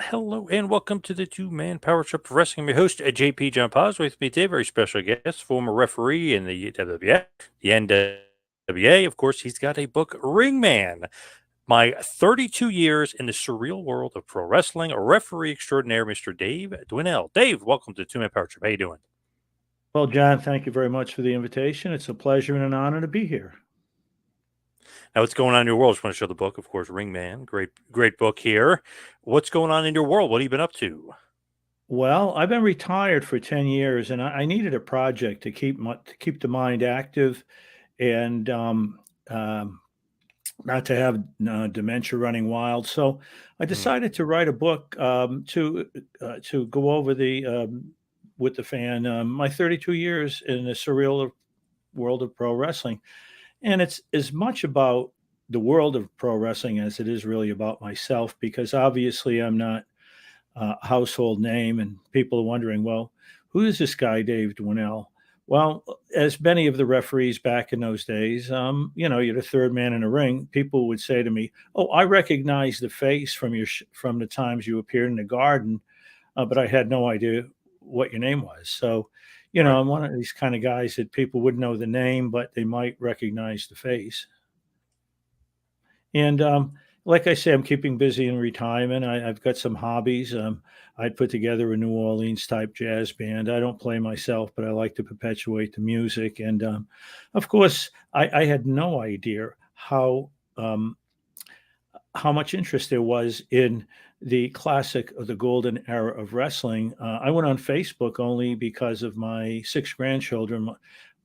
Hello and welcome to the two-man power trip of wrestling. I'm your host, JP John Paz. With me today, very special guest, former referee in the WWF, the NWA. Of course, he's got a book, Ringman, My 32 Years in the Surreal World of Pro Wrestling, a referee extraordinaire, Mr. Dave Dwinell. Dave, welcome to the two-man power trip. How you doing? Well, John, thank you very much for the invitation. It's a pleasure and an honor to be here. Now, what's going on in your world? Just want to show the book, of course, Ringman. Great book here. What's going on in your world? What have you been up to? Well, I've been retired for 10 years and I needed a project to keep the mind active and not to have dementia running wild. So I Hmm. decided to write a book to go over the with the fan my 32 years in the surreal world of pro wrestling. And it's as much about the world of pro wrestling as it is really about myself, because obviously I'm not a household name, and people are wondering, well, who is this guy, Dave Dwinell? Well, as many of the referees back in those days, you're the third man in the ring. People would say to me, "Oh, I recognize the face from from the times you appeared in the Garden, but I had no idea what your name was." So, Right. I'm one of these kind of guys that people wouldn't know the name, but they might recognize the face. And like I say, I'm keeping busy in retirement. I've got some hobbies. I'd put together a New Orleans type jazz band. I don't play myself, but I like to perpetuate the music. And of course, I had no idea um, how much interest there was in the classic or the golden era of wrestling. I went on Facebook only because of my six grandchildren.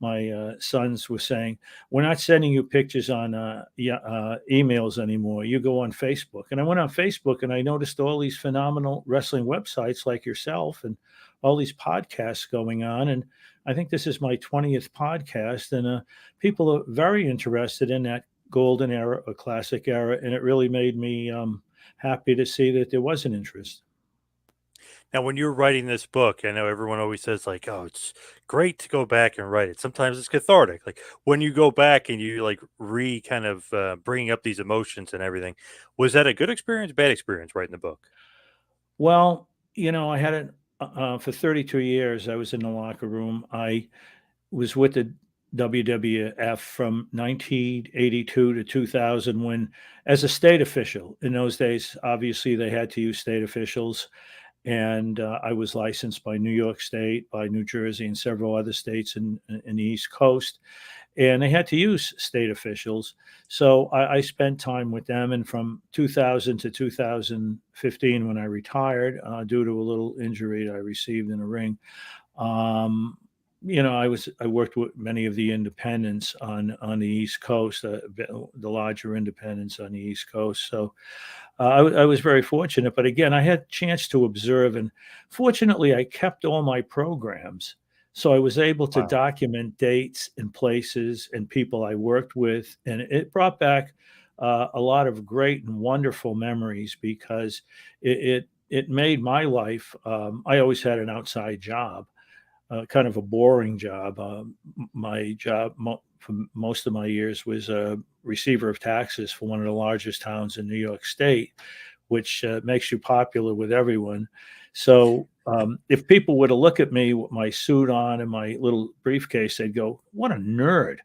My sons were saying, "We're not sending you pictures on emails anymore. You go on Facebook." And I went on Facebook and I noticed all these phenomenal wrestling websites like yourself and all these podcasts going on. And I think this is my 20th podcast, and people are very interested in that golden era, a classic era, and it really made me happy to see that there was an interest. Now, when you're writing this book, I know everyone always says like, "Oh, it's great to go back and write it." Sometimes it's cathartic. Like when you go back and you like kind of bringing up these emotions and everything. Was that a good experience, bad experience writing the book? Well, I had it for 32 years. I was in the locker room. I was with the WWF from 1982 to 2000 when, as a state official, in those days, obviously they had to use state officials. And I was licensed by New York State, by New Jersey, and several other states in the East Coast, and they had to use state officials. So I spent time with them, and from 2000 to 2015, when I retired due to a little injury I received in a ring, um, I worked with many of the independents on the East Coast, the larger independents on the East Coast. So I was very fortunate, but again, I had a chance to observe, and fortunately, I kept all my programs. So I was able to Wow. document dates and places and people I worked with, and it brought back a lot of great and wonderful memories because it made my life. I always had an outside job, kind of a boring job. My job for most of my years was a receiver of taxes for one of the largest towns in New York State, which makes you popular with everyone. So if people were to look at me with my suit on and my little briefcase, they'd go, "What a nerd."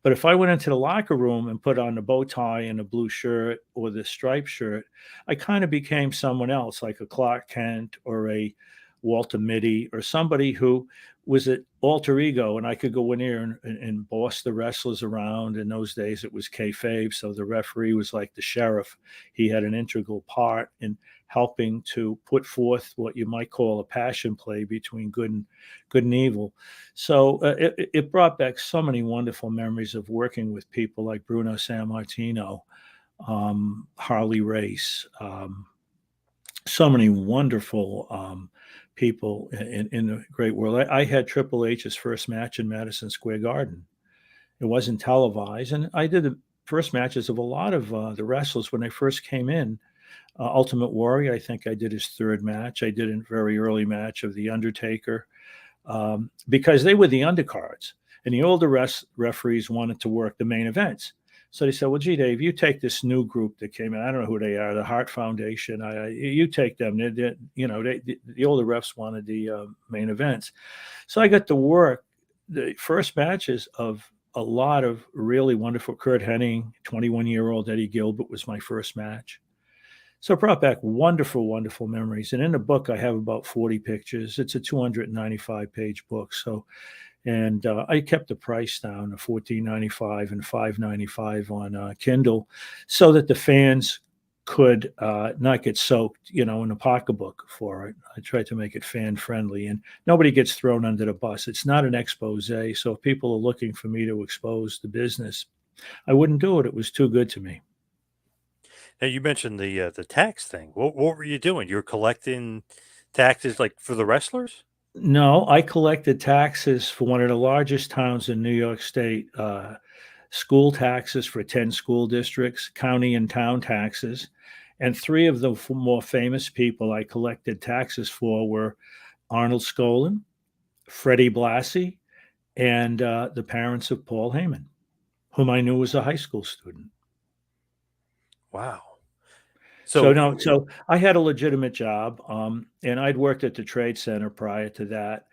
But if I went into the locker room and put on the bow tie and a blue shirt or the striped shirt, I kind of became someone else, like a Clark Kent or a Walter Mitty or somebody who was an alter ego. And I could go in there and boss the wrestlers around. In those days, it was kayfabe. So the referee was like the sheriff. He had an integral part in helping to put forth what you might call a passion play between good and evil. So it brought back so many wonderful memories of working with people like Bruno Sammartino, Harley Race, so many wonderful people in the great world. I had Triple H's first match in Madison Square Garden. It wasn't televised, and I did the first matches of a lot of the wrestlers when they first came in. Ultimate Warrior, I think I did his third match. I did a very early match of The Undertaker, because they were the undercards, and the older referees wanted to work the main events. So they said, well, gee, Dave, you take this new group that came in. I don't know who they are, the Heart Foundation. You take them. The older refs wanted the main events. So I got to work the first matches of a lot of really wonderful. Kurt Hennig, 21-year-old Eddie Gilbert was my first match. So it brought back wonderful, wonderful memories. And in the book, I have about 40 pictures. It's a 295-page book. So, and I kept the price down to $14.95 and $5.95 on Kindle, so that the fans could not get soaked, in the pocketbook for it. I tried to make it fan friendly, and nobody gets thrown under the bus. It's not an expose. So if people are looking for me to expose the business, I wouldn't do it. It was too good to me. Now you mentioned the tax thing. What were you doing? You were collecting taxes like for the wrestlers? No, I collected taxes for one of the largest towns in New York State, school taxes for 10 school districts, county and town taxes. And three of the more famous people I collected taxes for were Arnold Skolin, Freddie Blassie, and the parents of Paul Heyman, whom I knew was a high school student. Wow. So So no, so I had a legitimate job, and I'd worked at the Trade Center prior to that,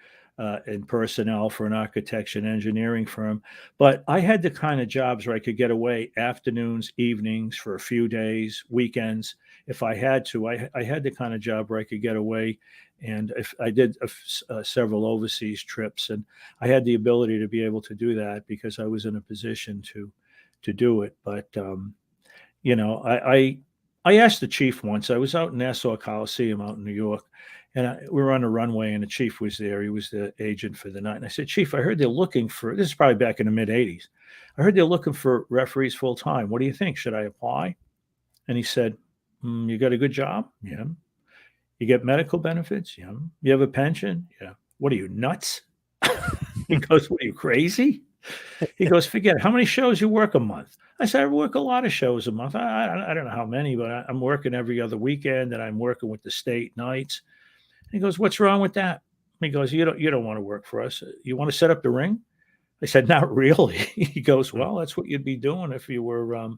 in personnel for an architecture and engineering firm. But I had the kind of jobs where I could get away afternoons, evenings for a few days, weekends, if I had to. I had the kind of job where I could get away, and if I did several overseas trips, and I had the ability to be able to do that because I was in a position to do it. But I asked the chief once. I was out in Nassau Coliseum out in New York, and we were on the runway, and the chief was there. He was the agent for the night. And I said, Chief, I heard they're looking for, this is probably back in the mid 80s. I heard they're looking for referees full time. What do you think? Should I apply? And he said, you got a good job? Yeah. You get medical benefits? Yeah. You have a pension? Yeah. What are you, nuts? He goes, what are you, crazy? He goes, forget it. How many shows you work a month? I said, I work a lot of shows a month. I don't know how many, but I'm working every other weekend, and I'm working with the state nights. He goes, what's wrong with that? He goes, you don't want to work for us. You want to set up the ring? I said, not really. He goes, mm, well, that's what you'd be doing if you were,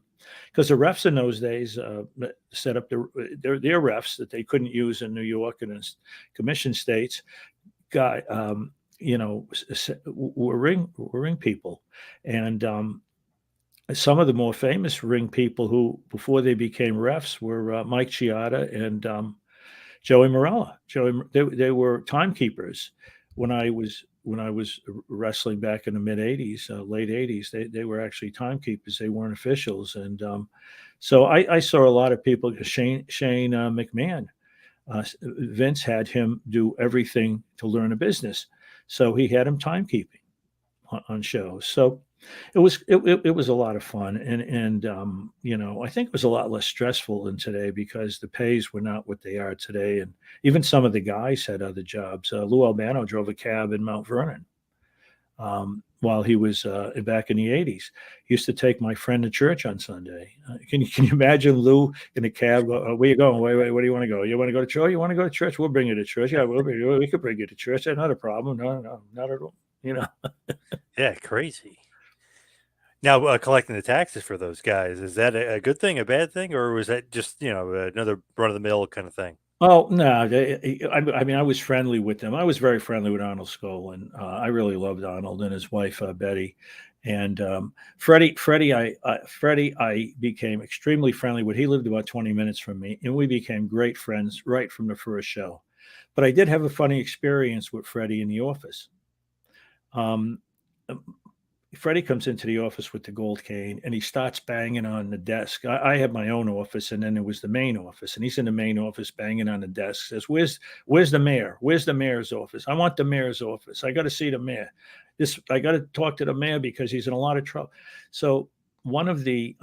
because the refs in those days set up their refs that they couldn't use in New York and in commission states. Got were ring people, and some of the more famous ring people who before they became refs were Mike Chioda and Joey Morella. They were timekeepers when I was wrestling back in the mid '80s, late '80s. They were actually timekeepers. They weren't officials, and so I saw a lot of people. Shane McMahon. Vince had him do everything to learn a business, so he had him timekeeping on shows. So it was a lot of fun, and I think it was a lot less stressful than today because the pays were not what they are today, and even some of the guys had other jobs. Lou Albano drove a cab in Mount Vernon while he was back in the '80s. He used to take my friend to church on Sunday. Can you imagine Lou in a cab? Where you going? Wait, where do you want to go? You want to go to church? You want to go to church? We'll bring you to church. Yeah, we could bring you to church. That's not a problem. No, not at all. yeah, crazy. Now collecting the taxes for those guys, is that a good thing, a bad thing, or was that just another run of the mill kind of thing? Oh no! I mean, I was friendly with them. I was very friendly with Arnold Skolin. I really loved Arnold and his wife Betty, and Freddie. Freddie, I became extremely friendly with. He lived about 20 minutes from me, and we became great friends right from the first show. But I did have a funny experience with Freddie in the office. Um, Freddie comes into the office with the gold cane and he starts banging on the desk. I had my own office, and then there was the main office, and he's in the main office banging on the desk. Says, "Where's the mayor? Where's the mayor's office? I want the mayor's office. I got to see the mayor. I got to talk to the mayor because he's in a lot of trouble." So one of the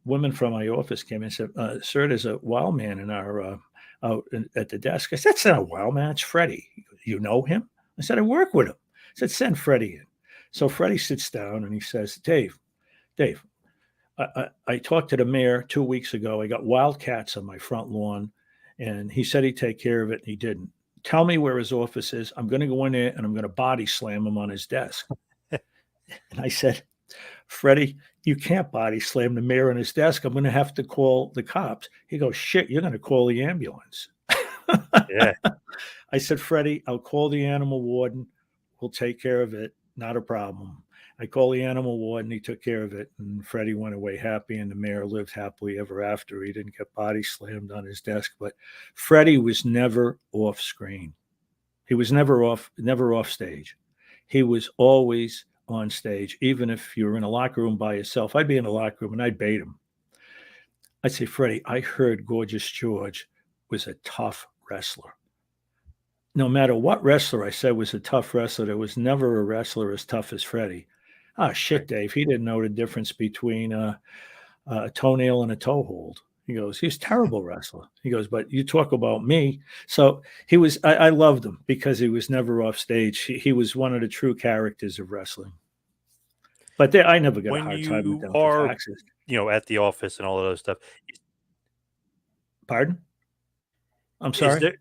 women from my office came in and said, "Sir, there's a wild man in our out at the desk." I said, "That's not a wild man. It's Freddie. You know him?" I said, "I work with him." I said, "Send Freddie in." So Freddie sits down and he says, Dave, I talked to the mayor 2 weeks ago. I got wildcats on my front lawn, and he said he'd take care of it, and he didn't. Tell me where his office is. I'm going to go in there, and I'm going to body slam him on his desk. And I said, Freddie, you can't body slam the mayor on his desk. I'm going to have to call the cops. He goes, shit, you're going to call the ambulance. Yeah. I said, Freddie, I'll call the animal warden. We'll take care of it. Not a problem. I called the animal warden. He took care of it. And Freddie went away happy, and the mayor lived happily ever after. He didn't get body slammed on his desk. But Freddie was never off screen. He was never off stage. He was always on stage, even if you were in a locker room by yourself. I'd be in a locker room and I'd bait him. I'd say, Freddie, I heard Gorgeous George was a tough wrestler. No matter what wrestler I said was a tough wrestler, there was never a wrestler as tough as Freddie. Ah, shit, Right. Dave. He didn't know the difference between a toenail and a toe hold. He goes, he's a terrible wrestler. He goes, but you talk about me. So he was, I loved him because he was never off stage. He was one of the true characters of wrestling. But I never got a When hard time with you them for are, taxes. at the office and all of those stuff, Pardon? I'm is sorry?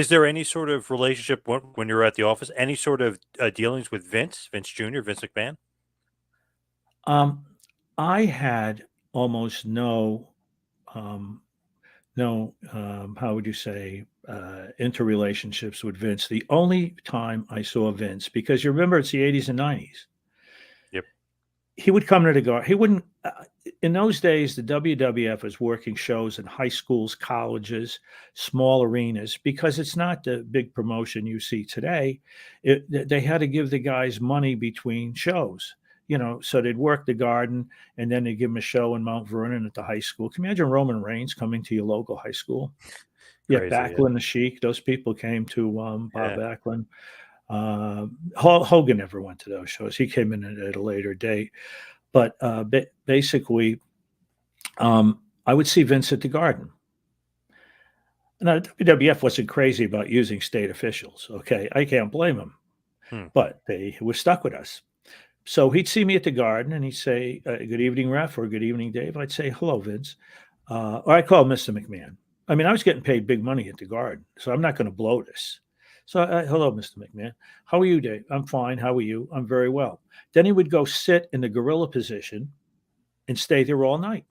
there any sort of relationship when you're at the office? Any sort of dealings with Vince Jr., Vince McMahon? I had almost um, how would you say, interrelationships with Vince. The only time I saw Vince, because you remember it's the 80s and 90s, Yep. he would come to the guard. He wouldn't, in those days, the WWF was working shows in high schools, colleges, small arenas, because it's not the big promotion you see today. They had to give the guys money between shows. So they'd work the Garden, and then they'd give them a show in Mount Vernon at the high school. Can you imagine Roman Reigns coming to your local high school? Yeah, Crazy. Yeah. Backlund, the Sheik, those people came to Bob Yeah. Backlund. Hogan never went to those shows. He came in at a later date. But basically, I would see Vince at the Garden. Now, the WWF wasn't crazy about using state officials. Okay, I can't blame them, Hmm. but they were stuck with us. So he'd see me at the Garden and he'd say, good evening, Ref, or good evening, Dave. I'd say, hello, Vince. Or I call him Mr. McMahon. I mean, I was getting paid big money at the Garden, so I'm not going to blow this. So, hello, Mr. McMahon. How are you, Dave? I'm fine. How are you? I'm very well. Then he would go sit in the gorilla position and stay there all night,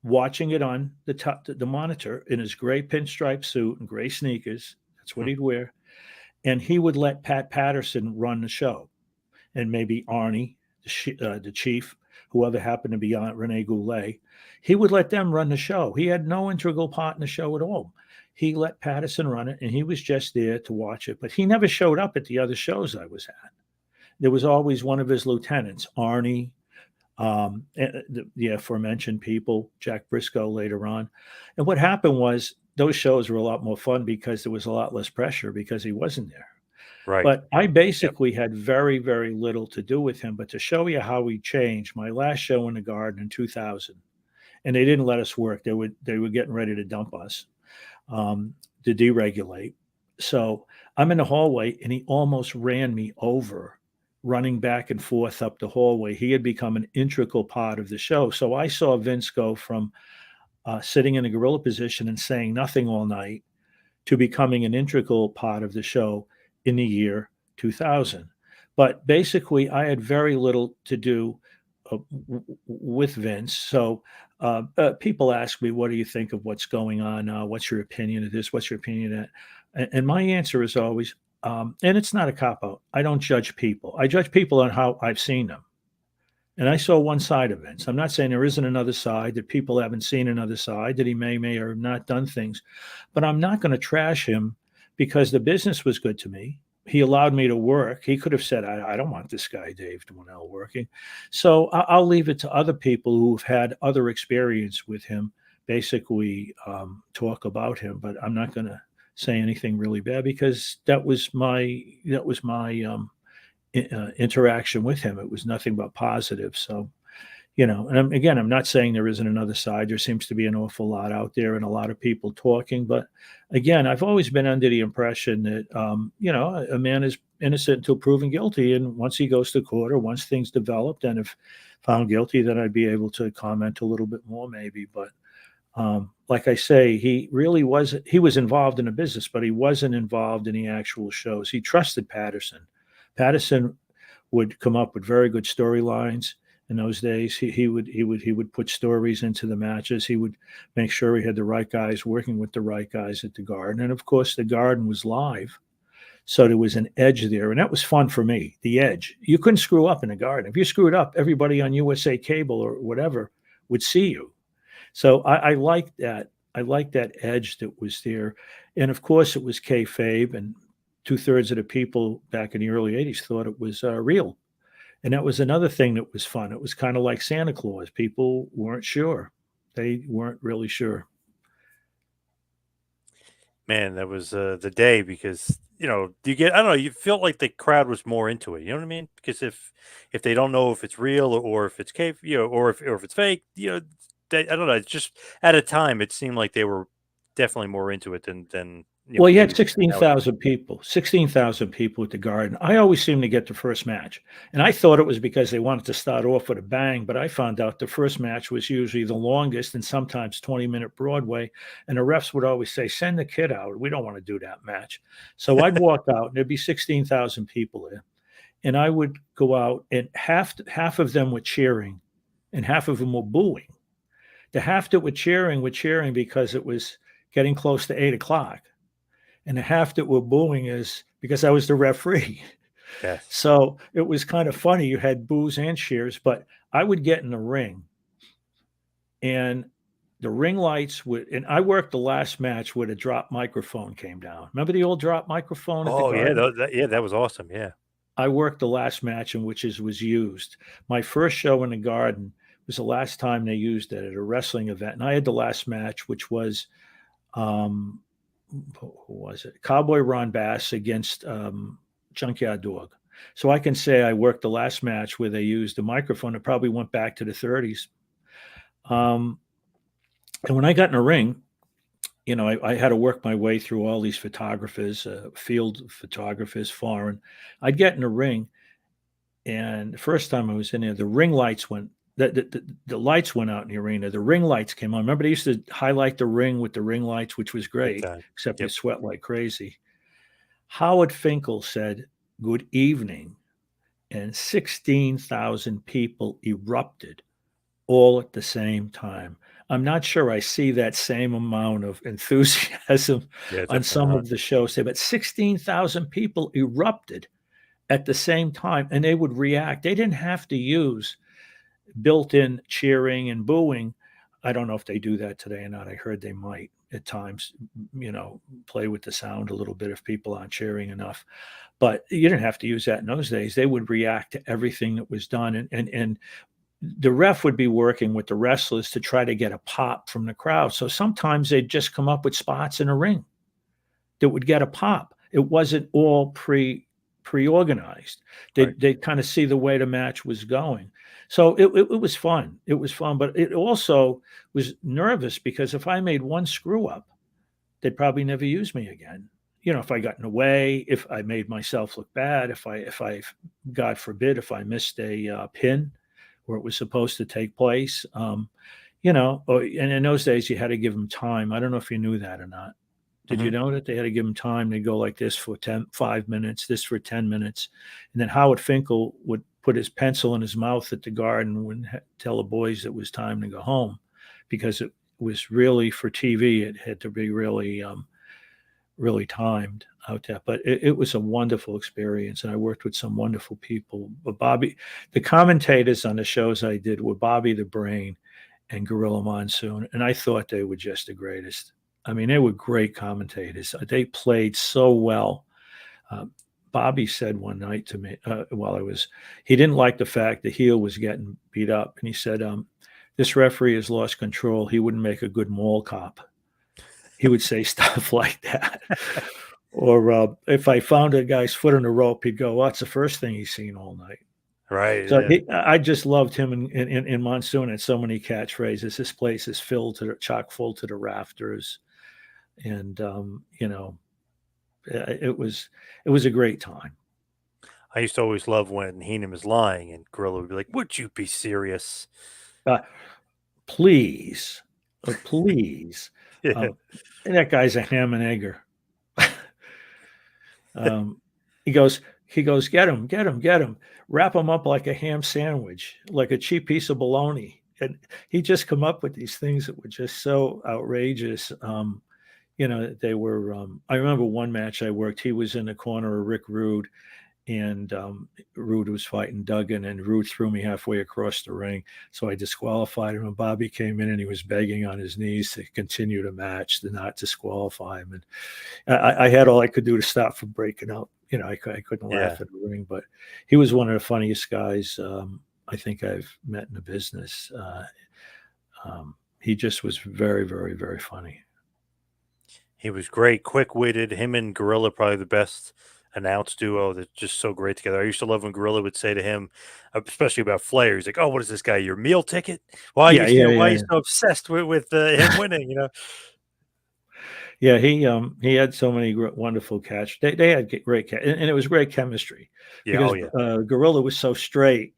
watching it on the monitor in his gray pinstripe suit and gray sneakers. That's what Hmm. he'd wear. And he would let Pat Patterson run the show, and maybe Arnie, the chief, whoever happened to be on Rene Goulet. He would let them run the show. He had no integral part in the show at all. He let Patterson run it, and he was just there to watch it. But he never showed up at the other shows I was at. There was always one of his lieutenants, Arnie, the aforementioned people, Jack Briscoe later on. And what happened was those shows were a lot more fun because there was a lot less pressure because he wasn't there. Right. But I Yep. basically had very, very little to do with him. But to show you how he changed, my last show in the Garden in 2000, and they didn't let us work. They were getting ready to dump us, to deregulate. So I'm in the hallway, and he almost ran me over, running back and forth up the hallway. He had become an integral part of the show. So I saw Vince go from sitting in a gorilla position and saying nothing all night to becoming an integral part of the show in the year 2000. But basically, I had very little to do with Vince. So people ask me, what do you think of what's going on now? What's your opinion of this? What's your opinion of that? And my answer is always, and it's not a cop out, I don't judge people. I judge people on how I've seen them. And I saw one side of Vince. I'm not saying there isn't another side, that people haven't seen another side, that he may or not done things, but I'm not going to trash him because the business was good to me. He allowed me to work. He could have said, I don't want this guy, Dave Dwinell, working. So I'll leave it to other people who've had other experience with him, basically talk about him, but I'm not going to say anything really bad because that was my interaction with him. It was nothing but positive. So, and I'm not saying there isn't another side. There seems to be an awful lot out there and a lot of people talking. But again, I've always been under the impression that, a man is innocent until proven guilty. And once he goes to court or once things developed and if found guilty, then I'd be able to comment a little bit more maybe. But like I say, he was involved in the business, but he wasn't involved in the actual shows. He trusted Patterson. Patterson would come up with very good storylines, In those days, he would put stories into the matches. He would make sure he had the right guys working with the right guys at the Garden, and of course, the Garden was live, so there was an edge there, and that was fun for me. The edge, you couldn't screw up in the Garden. If you screwed up, everybody on USA Cable or whatever would see you. So I liked that. I liked that edge that was there, and of course, it was kayfabe, and 2/3 of the people back in the early '80s thought it was real. And that was another thing that was fun. It was kind of like Santa Claus. People weren't sure. They weren't really sure. Man, that was the day because you get I don't know, you felt like the crowd was more into it. You know what I mean? Because if they don't know if it's real or if it's cave, or if it's fake, I don't know. It's just at a time it seemed like they were definitely more into it than Well, you had maybe 16,000 people, 16,000 people at the Garden. I always seemed to get the first match. And I thought it was because they wanted to start off with a bang, but I found out the first match was usually the longest and sometimes 20-minute Broadway. And the refs would always say, send the kid out. We don't want to do that match. So I'd walk out and there'd be 16,000 people there. And I would go out and half of them were cheering and half of them were booing. The half that were cheering because it was getting close to 8 o'clock. And the half that were booing is because I was the referee. Yes. So it was kind of funny. You had boos and cheers, but I would get in the ring and the ring lights would, and I worked the last match where the drop microphone came down. Remember the old drop microphone at the Oh yeah, Garden? that was awesome. Yeah. I worked the last match in which it was used. My first show in the Garden was the last time they used it at a wrestling event. And I had the last match, which was, who was it? Cowboy Ron Bass against Junkyard Dog. So I can say I worked the last match where they used the microphone. It probably went back to the 30s. And when I got in the ring, I had to work my way through all these photographers, field photographers, foreign. I'd get in the ring, and the first time I was in there, the ring lights went. The lights went out in the arena. The ring lights came on. Remember, they used to highlight the ring with the ring lights, which was Big great, time. except you Yep. sweat like crazy. Howard Finkel said, "Good evening," and 16,000 people erupted all at the same time. I'm not sure I see that same amount of enthusiasm Yeah, on definitely some not. of the shows there, but 16,000 people erupted at the same time, and they would react. They didn't have to use built-in cheering and booing. I don't know if they do that today or not. I heard they might at times, play with the sound a little bit if people aren't cheering enough. But you didn't have to use that in those days. They would react to everything that was done, and the ref would be working with the wrestlers to try to get a pop from the crowd. So sometimes they'd just come up with spots in a ring that would get a pop. It wasn't all pre-organized. Right. They'd kind of see the way the match was going. So it was fun. It was fun, but it also was nervous because if I made one screw up, they'd probably never use me again. If I got in the way, if I made myself look bad, if I, God forbid, if I missed a pin where it was supposed to take place, and in those days you had to give them time. I don't know if you knew that or not. Did you Mhm. know that they had to give them time? They go like this for 5 minutes, this for 10 minutes. And then Howard Finkel would put his pencil in his mouth at the Garden and tell the boys it was time to go home because it was really for TV. It had to be really, really timed out there. But it was a wonderful experience. And I worked with some wonderful people. But the commentators on the shows I did were Bobby the Brain and Gorilla Monsoon. And I thought they were just the greatest. I mean, they were great commentators. They played so well. Bobby said one night to me he didn't like the fact the heel was getting beat up. And he said, this referee has lost control. He wouldn't make a good mall cop. He would say stuff like that. Or if I found a guy's foot in a rope, he'd go, well, that's the first thing he's seen all night. Right. So Yeah. I just loved him in Monsoon had so many catchphrases. This place is chock full to the rafters. And it was a great time. I used to always love when Heenan was lying and Gorilla would be like, "Would you be serious?" Uh, please, please, Yeah. and that guy's a ham and egger. He goes, He goes, get him, get him, get him. Wrap him up like a ham sandwich, like a cheap piece of bologna. And he just come up with these things that were just so outrageous. They were. I remember one match I worked. He was in the corner of Rick Rude, and Rude was fighting Duggan, and Rude threw me halfway across the ring, so I disqualified him. And Bobby came in, and he was begging on his knees to continue the match, to not disqualify him. And I had all I could do to stop from breaking out. I couldn't laugh in the ring, but he was one of the funniest guys I think I've met in the business. He just was very, very, very funny. He was great, quick-witted. Him and Gorilla probably the best announced duo. That's just so great together. I used to love when Gorilla would say to him, especially about Flair, he's like, "Oh, what is this guy? Your meal ticket? Why Yeah, why are you so obsessed with him winning?" Yeah, he had so many wonderful catch. They had great catch, and it was great chemistry Yeah, because oh yeah, Gorilla was so straight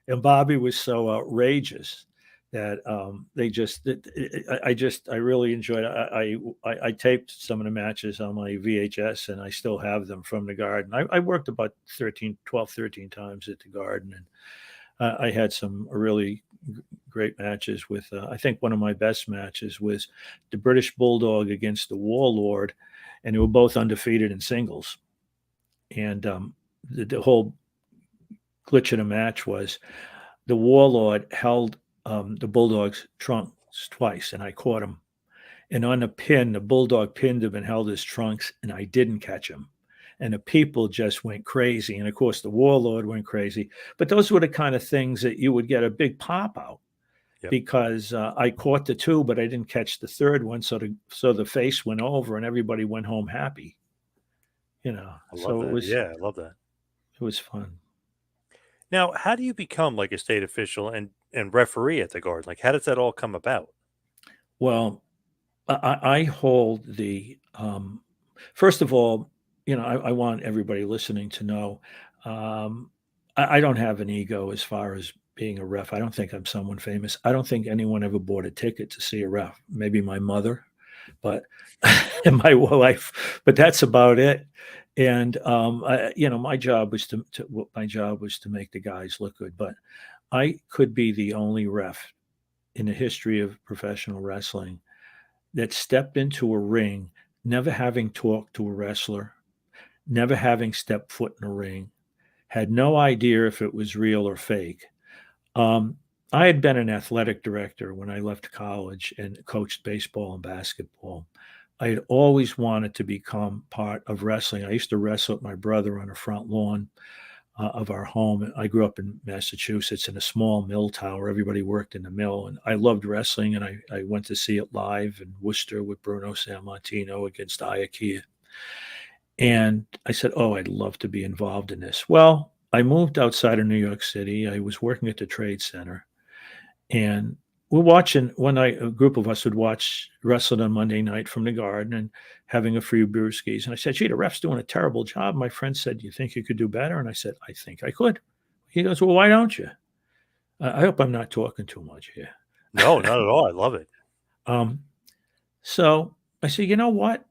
and Bobby was so outrageous that I really enjoyed it. I taped some of the matches on my VHS, and I still have them from the Garden. I worked about 12, 13 times at the Garden, and I had some really great matches with. I think one of my best matches was the British Bulldog against the Warlord, and they were both undefeated in singles. And the whole glitch of the match was the Warlord held the Bulldog's trunks twice, and I caught him. And on the pin, the Bulldog pinned him and held his trunks, and I didn't catch him. And the people just went crazy. And of course, the Warlord went crazy. But those were the kind of things that you would get a big pop out. Yep. Because I caught the two, but I didn't catch the third one. So the face went over, and everybody went home happy. I love that. Yeah, I love that. It was fun. Now, how do you become like a state official and referee at the Garden? Like, how does that all come about? Well, I hold the first of all, I want everybody listening to know I don't have an ego as far as being a ref. I don't think I'm someone famous. I don't think anyone ever bought a ticket to see a ref. Maybe my mother, but and my wife, but that's about it. And my job was to make the guys look good. But I could be the only ref in the history of professional wrestling that stepped into a ring, never having talked to a wrestler, never having stepped foot in a ring, had no idea if it was real or fake. I had been an athletic director when I left college and coached baseball and basketball. I had always wanted to become part of wrestling. I used to wrestle with my brother on the front lawn of our home. I grew up in Massachusetts in a small mill town where everybody worked in the mill. And I loved wrestling, and I went to see it live in Worcester with Bruno Sammartino against Iakia. And I said, oh, I'd love to be involved in this. Well, I moved outside of New York City. I was working at the Trade Center. And we're watching, one night, a group of us would watch wrestling on Monday night from the Garden and having a few brewskis. And I said, gee, the ref's doing a terrible job. My friend said, you think you could do better? And I said, I think I could. He goes, well, why don't you? I hope I'm not talking too much here. No, not at all. I love it. So I said, you know what?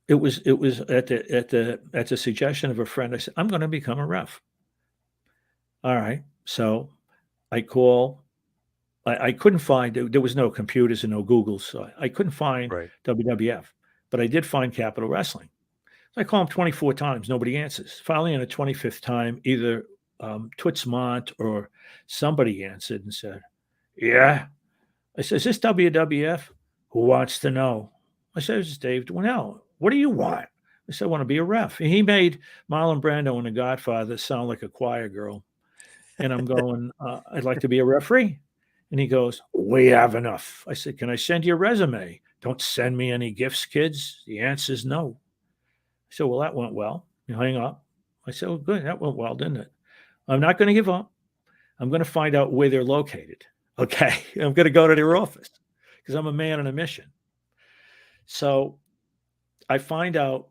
It was at the suggestion of a friend. I said, I'm going to become a ref. All right. So I call. I couldn't find. There was no computers and no Google, so I couldn't find WWF. But I did find Capital Wrestling. So I call them 24 times. Nobody answers. Finally, on the 25th time, either Toots Mont or somebody answered and said, "Yeah." I said, "Is this WWF? Who wants to know?" I said, "This is Dave Dwinell. What do you want?" I said, "I want to be a ref." And he made Marlon Brando and The Godfather sound like a choir girl. And I'm going, I'd like to be a referee. And he goes, we have enough. I said, can I send you a resume? Don't send me any gifts, kids. The answer is no. I said, well, that went well. You hang up. I said, well, good. That went well, didn't it? I'm not going to give up. I'm going to find out where they're located. Okay. I'm going to go to their office because I'm a man on a mission. So I find out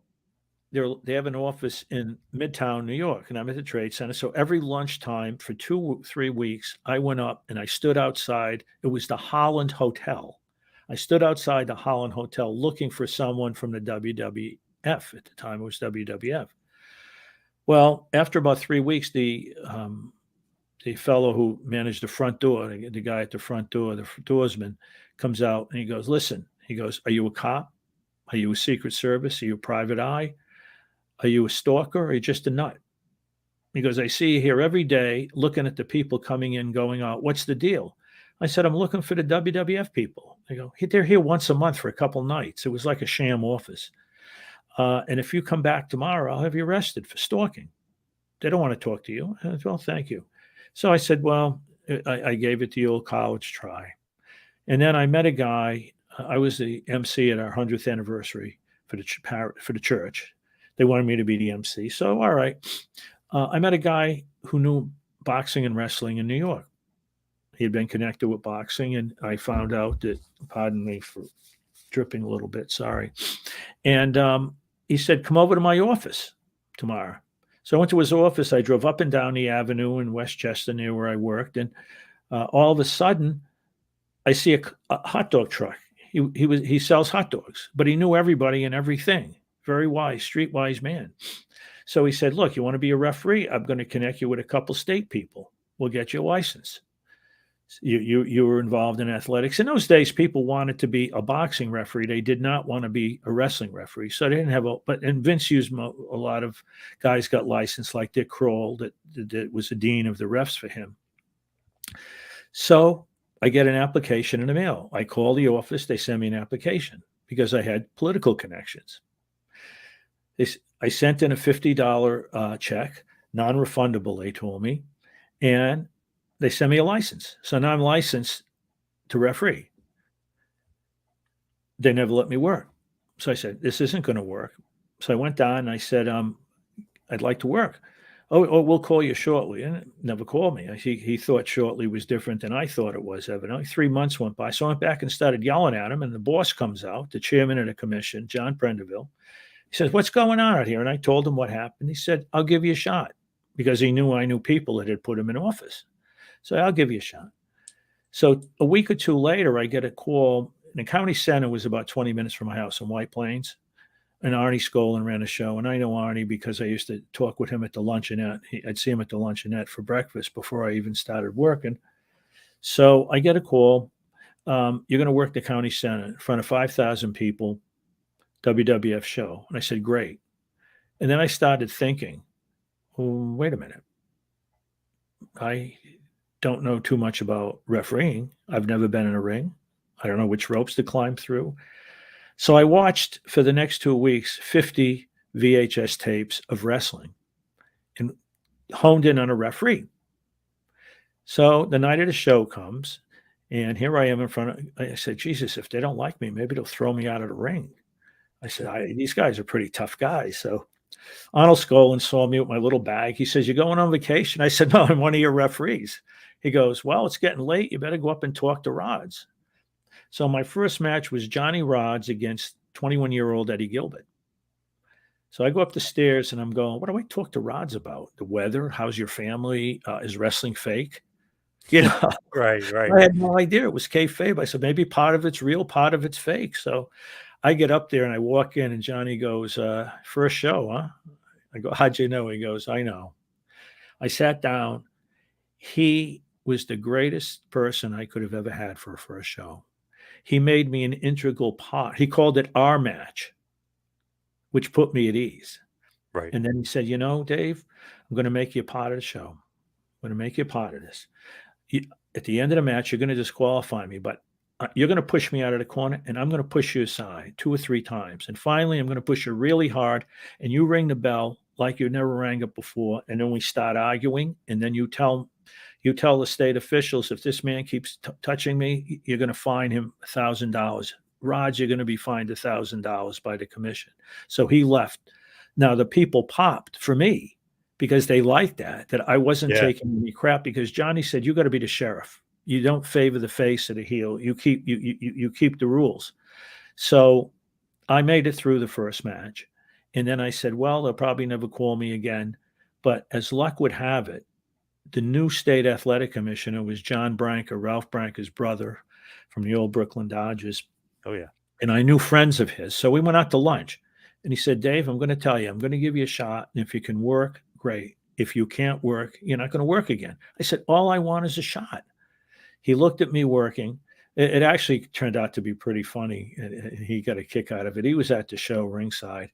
they have an office in Midtown, New York, and I'm at the Trade Center. So every lunchtime for 2-3 weeks, I went up and I stood outside. It was the Holland Hotel. I stood outside the Holland Hotel looking for someone from the WWF. At the time, it was WWF. Well, after about 3 weeks, the fellow who managed the front door, the guy at the front door, the doorsman, comes out and he goes, "Listen," he goes, "are you a cop? Are you a Secret Service? Are you a private eye? Are you a stalker? Or are you just a nut?" He goes, "I see you here every day looking at the people coming in, going out. What's the deal?" I said, "I'm looking for the WWF people." They go, "They're here once a month for a couple nights." It was like a sham office. "And if you come back tomorrow, I'll have you arrested for stalking. They don't want to talk to you." I said, "Well, thank you." So I said, "Well," I gave it the old college try. And then I met a guy. I was the MC at our 100th anniversary for the church. They wanted me to be the MC. So, all right. I met a guy who knew boxing and wrestling in New York. He had been connected with boxing, and I found out that, pardon me for dripping a little bit, sorry. And he said, "Come over to my office tomorrow." So I went to his office. I drove up and down the avenue in Westchester near where I worked. And all of a sudden, I see a hot dog truck. He sells hot dogs, but he knew everybody and everything. Very wise, streetwise man. So he said, "Look, you want to be a referee? I'm going to connect you with a couple state people. We'll get you a license." You were involved in athletics. In those days, people wanted to be a boxing referee. They did not want to be a wrestling referee. So they didn't have and Vince used a lot of guys got licensed, like Dick Kroll, that was the dean of the refs for him. So I get an application in the mail. I call the office. They send me an application because I had political connections. I sent in a $50 check, non-refundable, they told me, and they sent me a license. So now I'm licensed to referee. They never let me work. So I said, "This isn't going to work." So I went down and I said, "I'd like to work." Oh, we'll call you shortly. And it never called me. He thought shortly was different than I thought it was, evidently. 3 months went by. So I went back and started yelling at him. And the boss comes out, the chairman of the commission, John Prendeville. He says, "What's going on out here?" And I told him what happened. He said, "I'll give you a shot," because he knew I knew people that had put him in office. So "I'll give you a shot." So a week or two later, I get a call. The county center was about 20 minutes from my house in White Plains. And Arnie Skolin ran a show. And I know Arnie because I used to talk with him at the luncheonette. I'd see him at the luncheonette for breakfast before I even started working. So I get a call. "You're going to work the county center in front of 5,000 people, WWF show." And I said, "Great." And then I started thinking, well, wait a minute. I don't know too much about refereeing. I've never been in a ring. I don't know which ropes to climb through. So I watched for the next 2 weeks 50 VHS tapes of wrestling and honed in on a referee. So the night of the show comes, and here I am in front of. I said, "Jesus, if they don't like me, maybe they'll throw me out of the ring." I said, "These guys are pretty tough guys." So Arnold Skolin saw me with my little bag. He says, "You going on vacation?" I said, "No, I'm one of your referees." He goes, "Well, it's getting late. You better go up and talk to Rods." So my first match was Johnny Rods against 21-year-old Eddie Gilbert. So I go up the stairs and I'm going, "What do I talk to Rods about? The weather? How's your family? Is wrestling fake?" You know, Right. I had no idea it was kayfabe. I said, maybe part of it's real, part of it's fake. So I get up there and I walk in and Johnny goes, "First show, huh?" I go, "How'd you know?" He goes, "I know." I sat down. He was the greatest person I could have ever had for a first show. He made me an integral part. He called it our match, which put me at ease. Right. And then he said, "You know, Dave, I'm going to make you a part of the show. I'm going to make you a part of this. At the end of the match, you're going to disqualify me, but you're going to push me out of the corner, and I'm going to push you aside 2 or 3 times. And finally, I'm going to push you really hard, and you ring the bell like you never rang it before. And then we start arguing, and then you tell the state officials, if this man keeps touching me, you're going to fine him $1,000. Rod, you're going to be fined $1,000 by the commission." So he left. Now the people popped for me because they liked that I wasn't taking any crap, because Johnny said, "You got to be the sheriff. You don't favor the face or the heel. You keep the rules." So I made it through the first match. And then I said, well, they'll probably never call me again. But as luck would have it, the new state athletic commissioner was John Branca, Ralph Branca's brother from the old Brooklyn Dodgers. Oh, yeah. And I knew friends of his. So we went out to lunch. And he said, "Dave, I'm going to tell you, I'm going to give you a shot. And if you can work, great. If you can't work, you're not going to work again. I said, all I want is a shot. He looked at me working. It actually turned out to be pretty funny. He got a kick out of it. He was at the show ringside,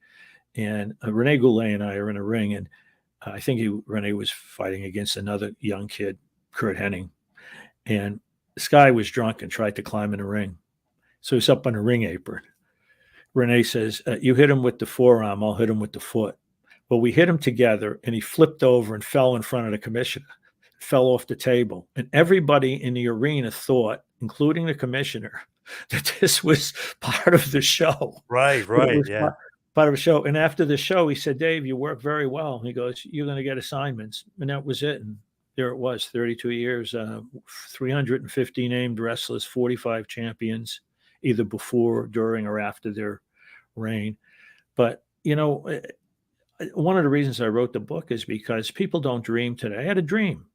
and Rene Goulet and I are in a ring, and I think Rene was fighting against another young kid, Kurt Hennig, and this guy was drunk and tried to climb in the ring. So he's up on a ring apron. Rene says, you hit him with the forearm, I'll hit him with the foot. Well, we hit him together, and he flipped over and fell in front of the commissioner, fell off the table. And everybody in the arena thought, including the commissioner, that this was part of the show. Right, yeah. Part of the show. And after the show, he said, Dave, you work very well. He goes, you're going to get assignments. And that was it. And there it was, 32 years, 350 named wrestlers, 45 champions, either before, during, or after their reign. But, you know, one of the reasons I wrote the book is because people don't dream today. I had a dream,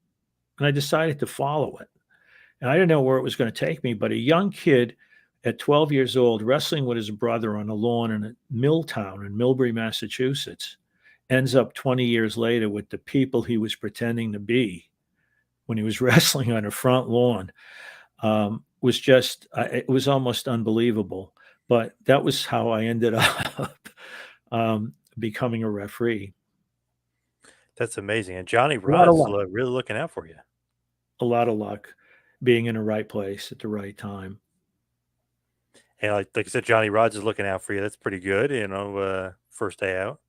and I decided to follow it. And I didn't know where it was going to take me, but a young kid at 12 years old wrestling with his brother on a lawn in a mill town in Millbury, Massachusetts, ends up 20 years later with the people he was pretending to be when he was wrestling on a front lawn. Was just, it was almost unbelievable. But that was how I ended up becoming a referee. That's amazing. And Johnny Rod's really looking out for you. A lot of luck, being in the right place at the right time. And like I said, Johnny Rod's is looking out for you. That's pretty good, you know, first day out.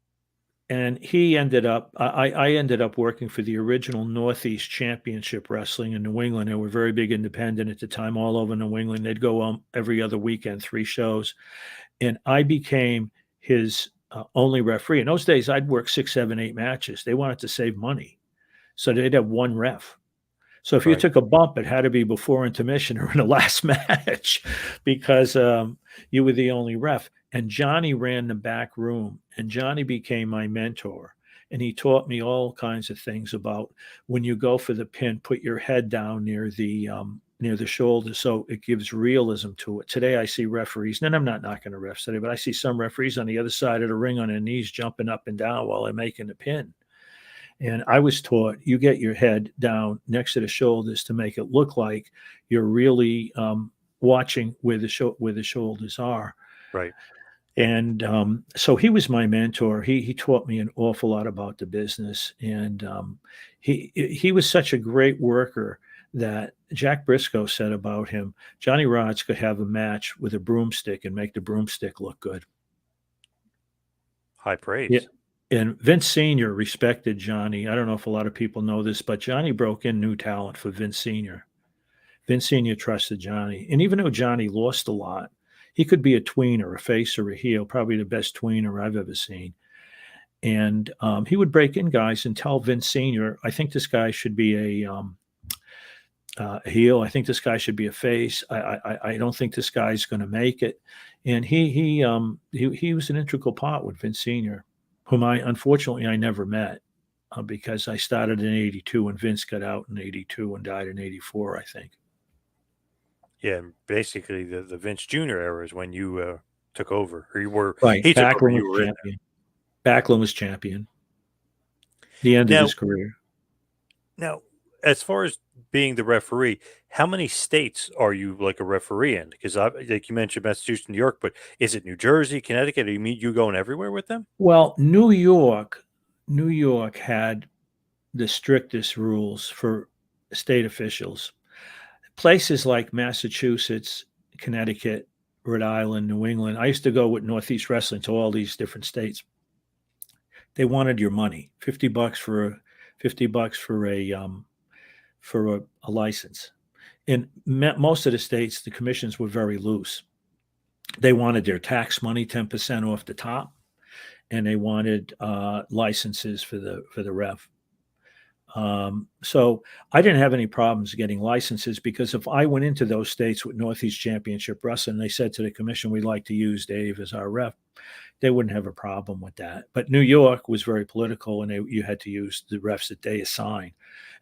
And he ended up, I ended up working for the original Northeast Championship Wrestling in New England. They were very big independent at the time, all over New England. They'd go every other weekend, 3 shows. And I became his only referee. In those days, I'd work 6, 7, 8 matches. They wanted to save money. So they'd have one ref. So if you took a bump, it had to be before intermission or in the last match, because you were the only ref. And Johnny ran the back room, and Johnny became my mentor. And he taught me all kinds of things about when you go for the pin, put your head down near the shoulder, so it gives realism to it. Today I see referees, and I'm not knocking the refs today, but I see some referees on the other side of the ring on their knees jumping up and down while they're making the pin. And I was taught, you get your head down next to the shoulders to make it look like you're really watching where the shoulders are. Right. And so he was my mentor. He taught me an awful lot about the business. And he was such a great worker that Jack Briscoe said about him, Johnny Rodz could have a match with a broomstick and make the broomstick look good. High praise. Yeah. And Vince Sr. respected Johnny. I don't know if a lot of people know this, but Johnny broke in new talent for Vince Sr. Vince Sr. trusted Johnny. And even though Johnny lost a lot, he could be a tweener, a face, or a heel, probably the best tweener I've ever seen. And he would break in guys and tell Vince Sr., I think this guy should be a heel. I think this guy should be a face. I don't think this guy's going to make it. And he was an integral part with Vince Sr., whom unfortunately I never met because I started in 82 and Vince got out in 82 and died in 84, I think. Yeah, basically the Vince Jr. era is when you took over, or you were right. He took over. You were champion. Backlund was champion. The end of his career. Now, as far as being the referee, how many states are you like a referee in? Because like you mentioned Massachusetts, New York, but is it New Jersey, Connecticut? Are you going everywhere with them? Well, New York had the strictest rules for state officials. Places like Massachusetts, Connecticut, Rhode Island, New England. I used to go with Northeast Wrestling to all these different states. They wanted your money, $50 for a license. In most of the states, the commissions were very loose. They wanted their tax money, 10% off the top, and they wanted licenses for the ref. So I didn't have any problems getting licenses, because if I went into those states with Northeast Championship Wrestling, they said to the commission, we'd like to use Dave as our ref, they wouldn't have a problem with that. But New York was very political, and you had to use the refs that they assigned,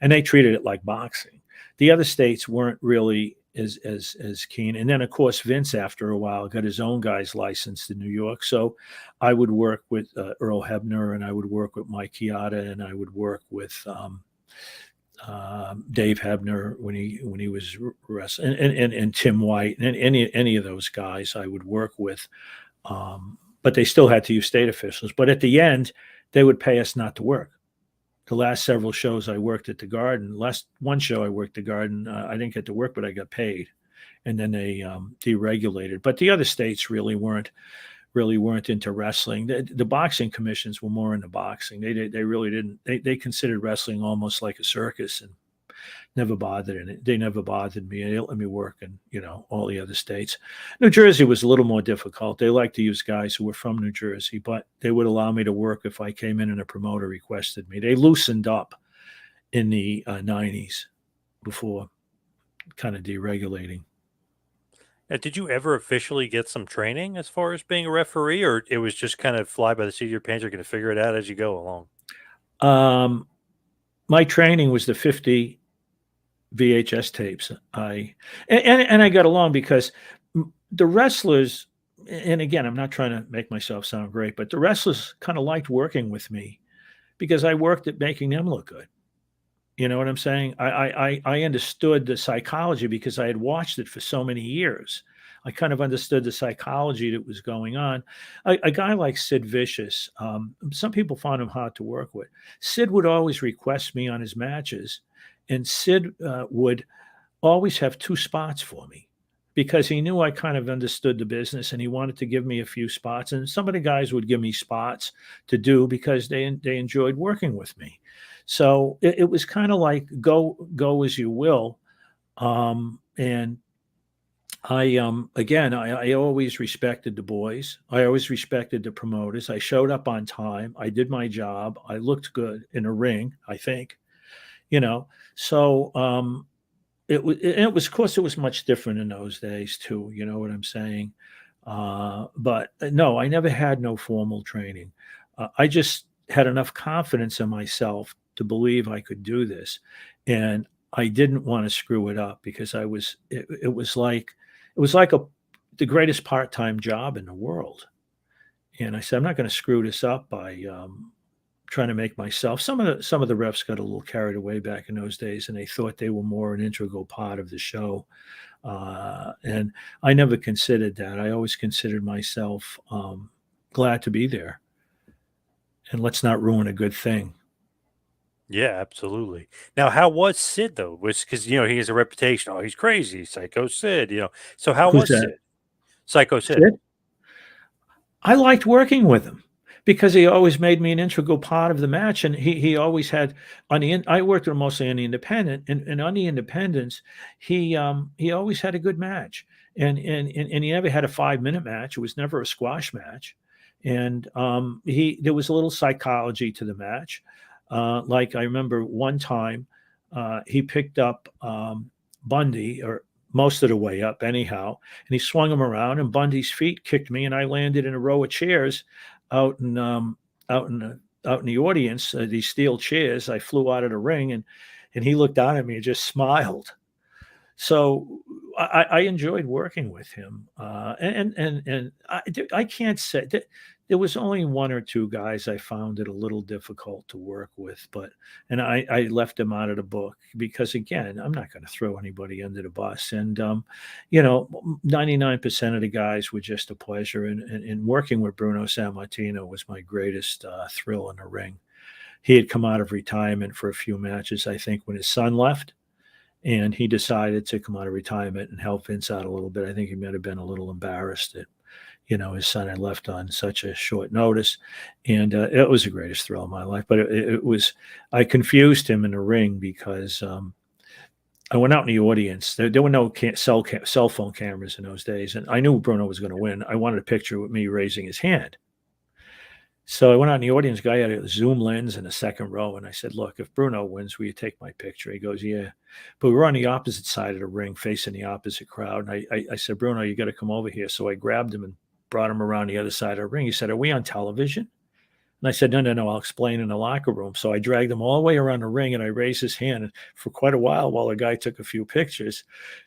and they treated it like boxing. The other states weren't really as keen. And then of course Vince, after a while, got his own guy's license in New York. So I would work with Earl Hebner, and I would work with Mike Chioda, and I would work with Dave Hebner when he was wrestling, and Tim White, and any of those guys I would work with. But they still had to use state officials. But at the end, they would pay us not to work. The last several shows I worked at the Garden, last one show I worked at the Garden, I didn't get to work, but I got paid. And then they deregulated. But the other states really weren't into wrestling. The boxing commissions were more into boxing. They really didn't. They considered wrestling almost like a circus, and never bothered it. They never bothered me. They let me work in, all the other states. New Jersey was a little more difficult. They liked to use guys who were from New Jersey, but they would allow me to work if I came in and a promoter requested me. They loosened up in the 90s before kind of deregulating. Now, did you ever officially get some training as far as being a referee, or it was just kind of fly by the seat of your pants? You're going to figure it out as you go along? My training was the 50 VHS tapes. And I got along because the wrestlers, and again, I'm not trying to make myself sound great, but the wrestlers kind of liked working with me because I worked at making them look good. You know what I'm saying? I understood the psychology because I had watched it for so many years. I kind of understood the psychology that was going on. A guy like Sid Vicious, some people found him hard to work with. Sid would always request me on his matches, and Sid would always have 2 spots for me because he knew I kind of understood the business, and he wanted to give me a few spots. And some of the guys would give me spots to do because they enjoyed working with me. So it was kind of like go as you will. And I always respected the boys. I always respected the promoters. I showed up on time. I did my job. I looked good in a ring, I think, So it was, of course, it was much different in those days too. You know what I'm saying? But no, I never had no formal training. I just had enough confidence in myself to believe I could do this. And I didn't want to screw it up because it was like the greatest part-time job in the world. And I said, I'm not going to screw this up by trying to make myself. Some of the refs got a little carried away back in those days, and they thought they were more an integral part of the show. And I never considered that. I always considered myself glad to be there. And let's not ruin a good thing. Yeah, absolutely. Now, how was Sid though? Was because he has a reputation. Oh, he's crazy, Psycho Sid. So how Who's was that? Sid? Psycho Sid. Sid? I liked working with him because he always made me an integral part of the match, and he always had I worked with him mostly on the independent, and on the independents, he always had a good match, and he never had a 5-minute match. It was never a squash match, and there was a little psychology to the match. Like I remember one time, he picked up Bundy, or most of the way up anyhow, and he swung him around, and Bundy's feet kicked me, and I landed in a row of chairs out in the audience, these steel chairs. I flew out of the ring, and he looked down at me and just smiled. So I enjoyed working with him, and I can't say that there was only 1 or 2 guys I found it a little difficult to work with, and I left them out of the book because, again, I'm not going to throw anybody under the bus, and 99% of the guys were just a pleasure, and working with Bruno Sammartino was my greatest thrill in the ring. He had come out of retirement for a few matches, I think, when his son left. And he decided to come out of retirement and help Vince out a little bit. I think he might have been a little embarrassed that, his son had left on such a short notice. And it was the greatest thrill of my life. But it was, I confused him in the ring because I went out in the audience. There were no cell phone cameras in those days. And I knew Bruno was going to win. I wanted a picture with me raising his hand. So I went out in the audience. Guy had a zoom lens in the second row, and I said, "Look, if Bruno wins, will you take my picture?" He goes, "Yeah." But we were on the opposite side of the ring, facing the opposite crowd. And I said, "Bruno, you got to come over here." So I grabbed him and brought him around the other side of the ring. He said, "Are we on television?" And I said, no, no, no, I'll explain in the locker room. So I dragged him all the way around the ring, and I raised his hand. And for quite a while the guy took a few pictures.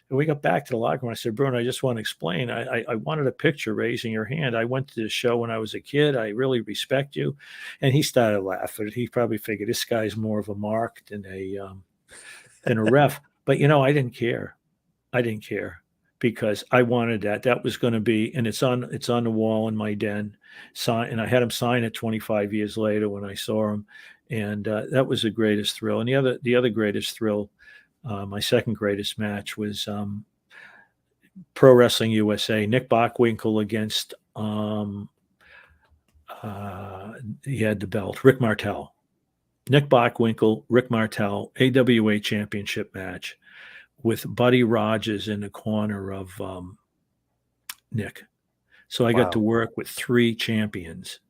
And we got back to the locker room. I said, Bruno, I just want to explain. I wanted a picture raising your hand. I went to the show when I was a kid. I really respect you. And he started laughing. He probably figured this guy's more of a mark than a ref. But, I didn't care. I didn't care because I wanted that. That was going to be, and it's on the wall in my den. And I had him sign it 25 years later when I saw him. And that was the greatest thrill. And the other greatest thrill, my second greatest match was Pro Wrestling USA, Nick Bockwinkel against, he had the belt, Rick Martel. Nick Bockwinkel, Rick Martel, AWA championship match with Buddy Rogers in the corner of Nick. So I got to work with 3 champions,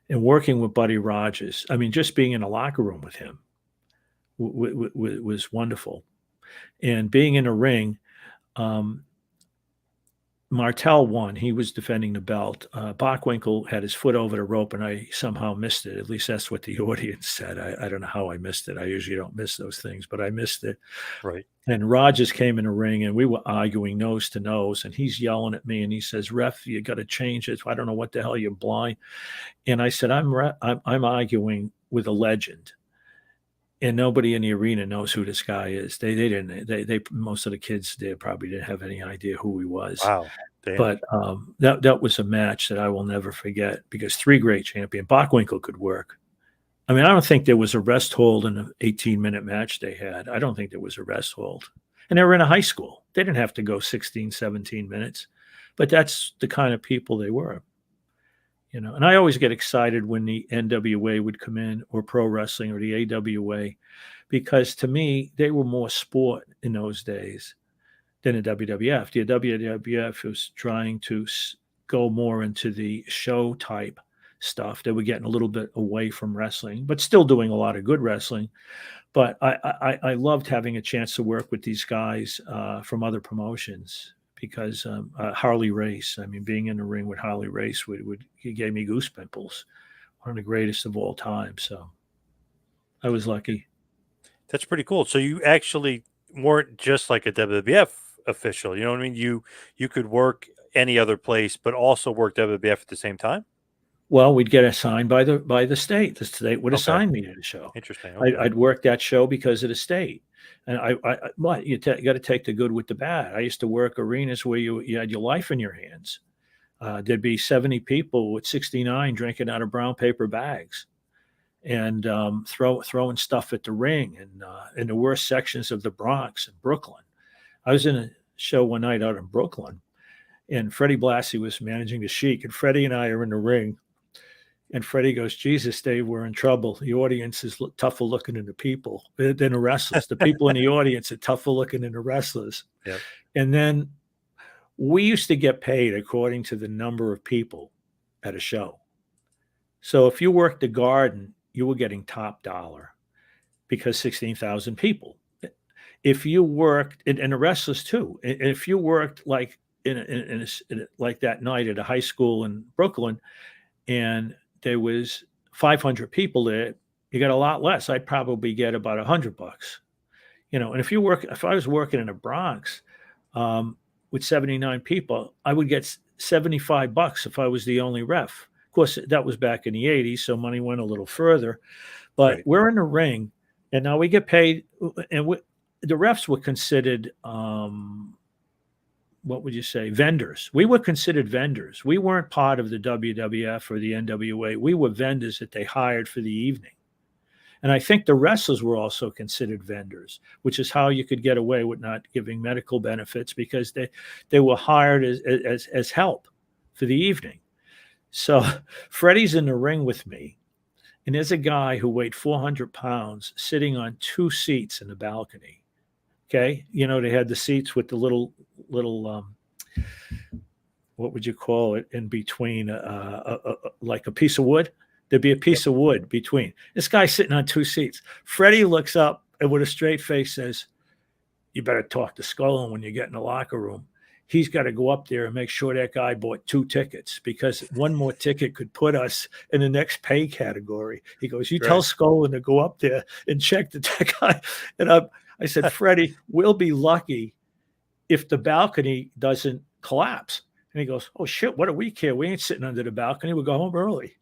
and working with Buddy Rogers. I mean, just being in a locker room with him was wonderful. And being in a ring, Martel won. He was defending the belt. Bockwinkel had his foot over the rope, and I somehow missed it. At least that's what the audience said. I don't know how I missed it. I usually don't miss those things, but I missed it. Right. And Rogers came in the ring, and we were arguing nose to nose, and he's yelling at me, and he says, "Ref, you got to change it. I don't know what the hell, you're blind." And I said, I'm arguing with a legend, and nobody in the arena knows who this guy is. They didn't. Most of the kids there probably didn't have any idea who he was. Wow. Damn. But that was a match that I will never forget because 3 great champions. Bockwinkel could work. I mean, I don't think there was a rest hold in an 18-minute match they had. I don't think there was a rest hold. And they were in a high school. They didn't have to go 16, 17 minutes. But that's the kind of people they were. And I always get excited when the NWA would come in, or pro wrestling, or the AWA, because to me, they were more sport in those days than the WWF. The WWF was trying to go more into the show type stuff. They were getting a little bit away from wrestling, but still doing a lot of good wrestling. But I loved having a chance to work with these guys from other promotions because Harley Race, I mean, being in the ring with Harley Race, he gave me goose pimples. One of the greatest of all time. So I was lucky. That's pretty cool. So you actually weren't just like a WWF official. You know what I mean? You could work any other place, but also work WWF at the same time. Well, we'd get assigned by the state. The state would assign me to the show. Interesting. Okay. I'd work that show because of the state. And you got to take the good with the bad. I used to work arenas where you had your life in your hands. There'd be 70 people with 69 drinking out of brown paper bags and throwing stuff at the ring and in the worst sections of the Bronx and Brooklyn. I was in a show one night out in Brooklyn, and Freddie Blassie was managing the Sheik, and Freddie and I are in the ring. And Freddie goes, "Jesus, Dave, we're in trouble. The audience is tougher looking than the people, than the wrestlers. The people in the audience are tougher looking than the wrestlers." Yep. And then we used to get paid according to the number of people at a show. So if you worked the Garden, you were getting top dollar because 16,000 people. If you worked, and the wrestlers too, and if you worked like in like that night at a high school in Brooklyn, and there was 500 people there, you got a lot less. I'd probably get about $100, and if I was working in the Bronx with 79 people, I would get $75 if I was the only ref. Of course, that was back in the 80s, so money went a little further, but Right. We're in the ring and now we get paid. And the refs were considered, what would you say, vendors. We were considered vendors. We weren't part of the WWF or the NWA. We were vendors that they hired for the evening. And I think the wrestlers were also considered vendors, which is how you could get away with not giving medical benefits because they were hired as help for the evening. So Freddie's in the ring with me, and there's a guy who weighed 400 pounds sitting on 2 seats in the balcony. Okay. They had the seats with the little, what would you call it, in between, like a piece of wood. There'd be a piece of wood between. This guy's sitting on 2 seats. Freddie looks up and with a straight face says, "You better talk to Scullin when you get in the locker room." he's got to go up there and make sure that guy bought 2 tickets, because one more ticket could put us in the next pay category. He goes, you tell Skolin to go up there and check that guy. And I said, Freddie, we'll be lucky if the balcony doesn't collapse. And he goes, oh shit, what do we care? We ain't sitting under the balcony. We'll go home early.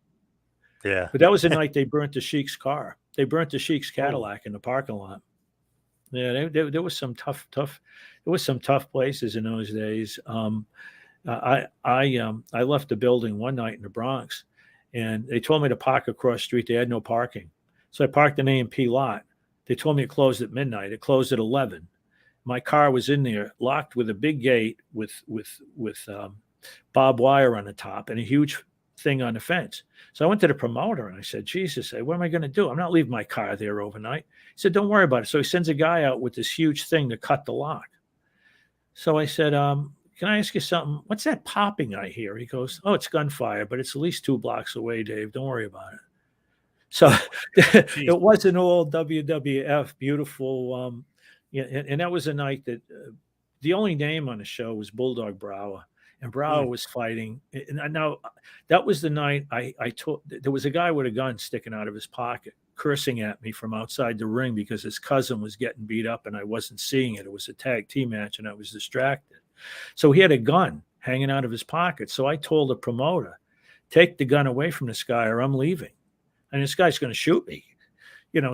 Yeah. But that was the night they burnt the Sheik's car. They burnt the Sheik's Cadillac in the parking lot. Yeah, there was some tough. There was some tough places in those days. I left the building one night in the Bronx, and they told me to park across the street. They had no parking, so I parked in A&P lot. They told me it closed at midnight. It closed at 11. My car was in there, locked with a big gate with barbed wire on the top and a huge thing on the fence. So I went to the promoter and I said, Jesus, what am I going to do? I'm not leaving my car there overnight. He said, don't worry about it. So he sends a guy out with this huge thing to cut the lock. So I said, can I ask you something? What's that popping I hear? He goes, oh, it's gunfire, but it's at least 2 blocks away, Dave. Don't worry about it. So it wasn't all WWF, beautiful. And that was a night that the only name on the show was Bulldog Brower. And Brower was fighting. And now that was the night I told, there was a guy with a gun sticking out of his pocket, cursing at me from outside the ring because his cousin was getting beat up and I wasn't seeing it. It was a tag team match and I was distracted. So he had a gun hanging out of his pocket. So I told the promoter, take the gun away from this guy or I'm leaving. And this guy's going to shoot me.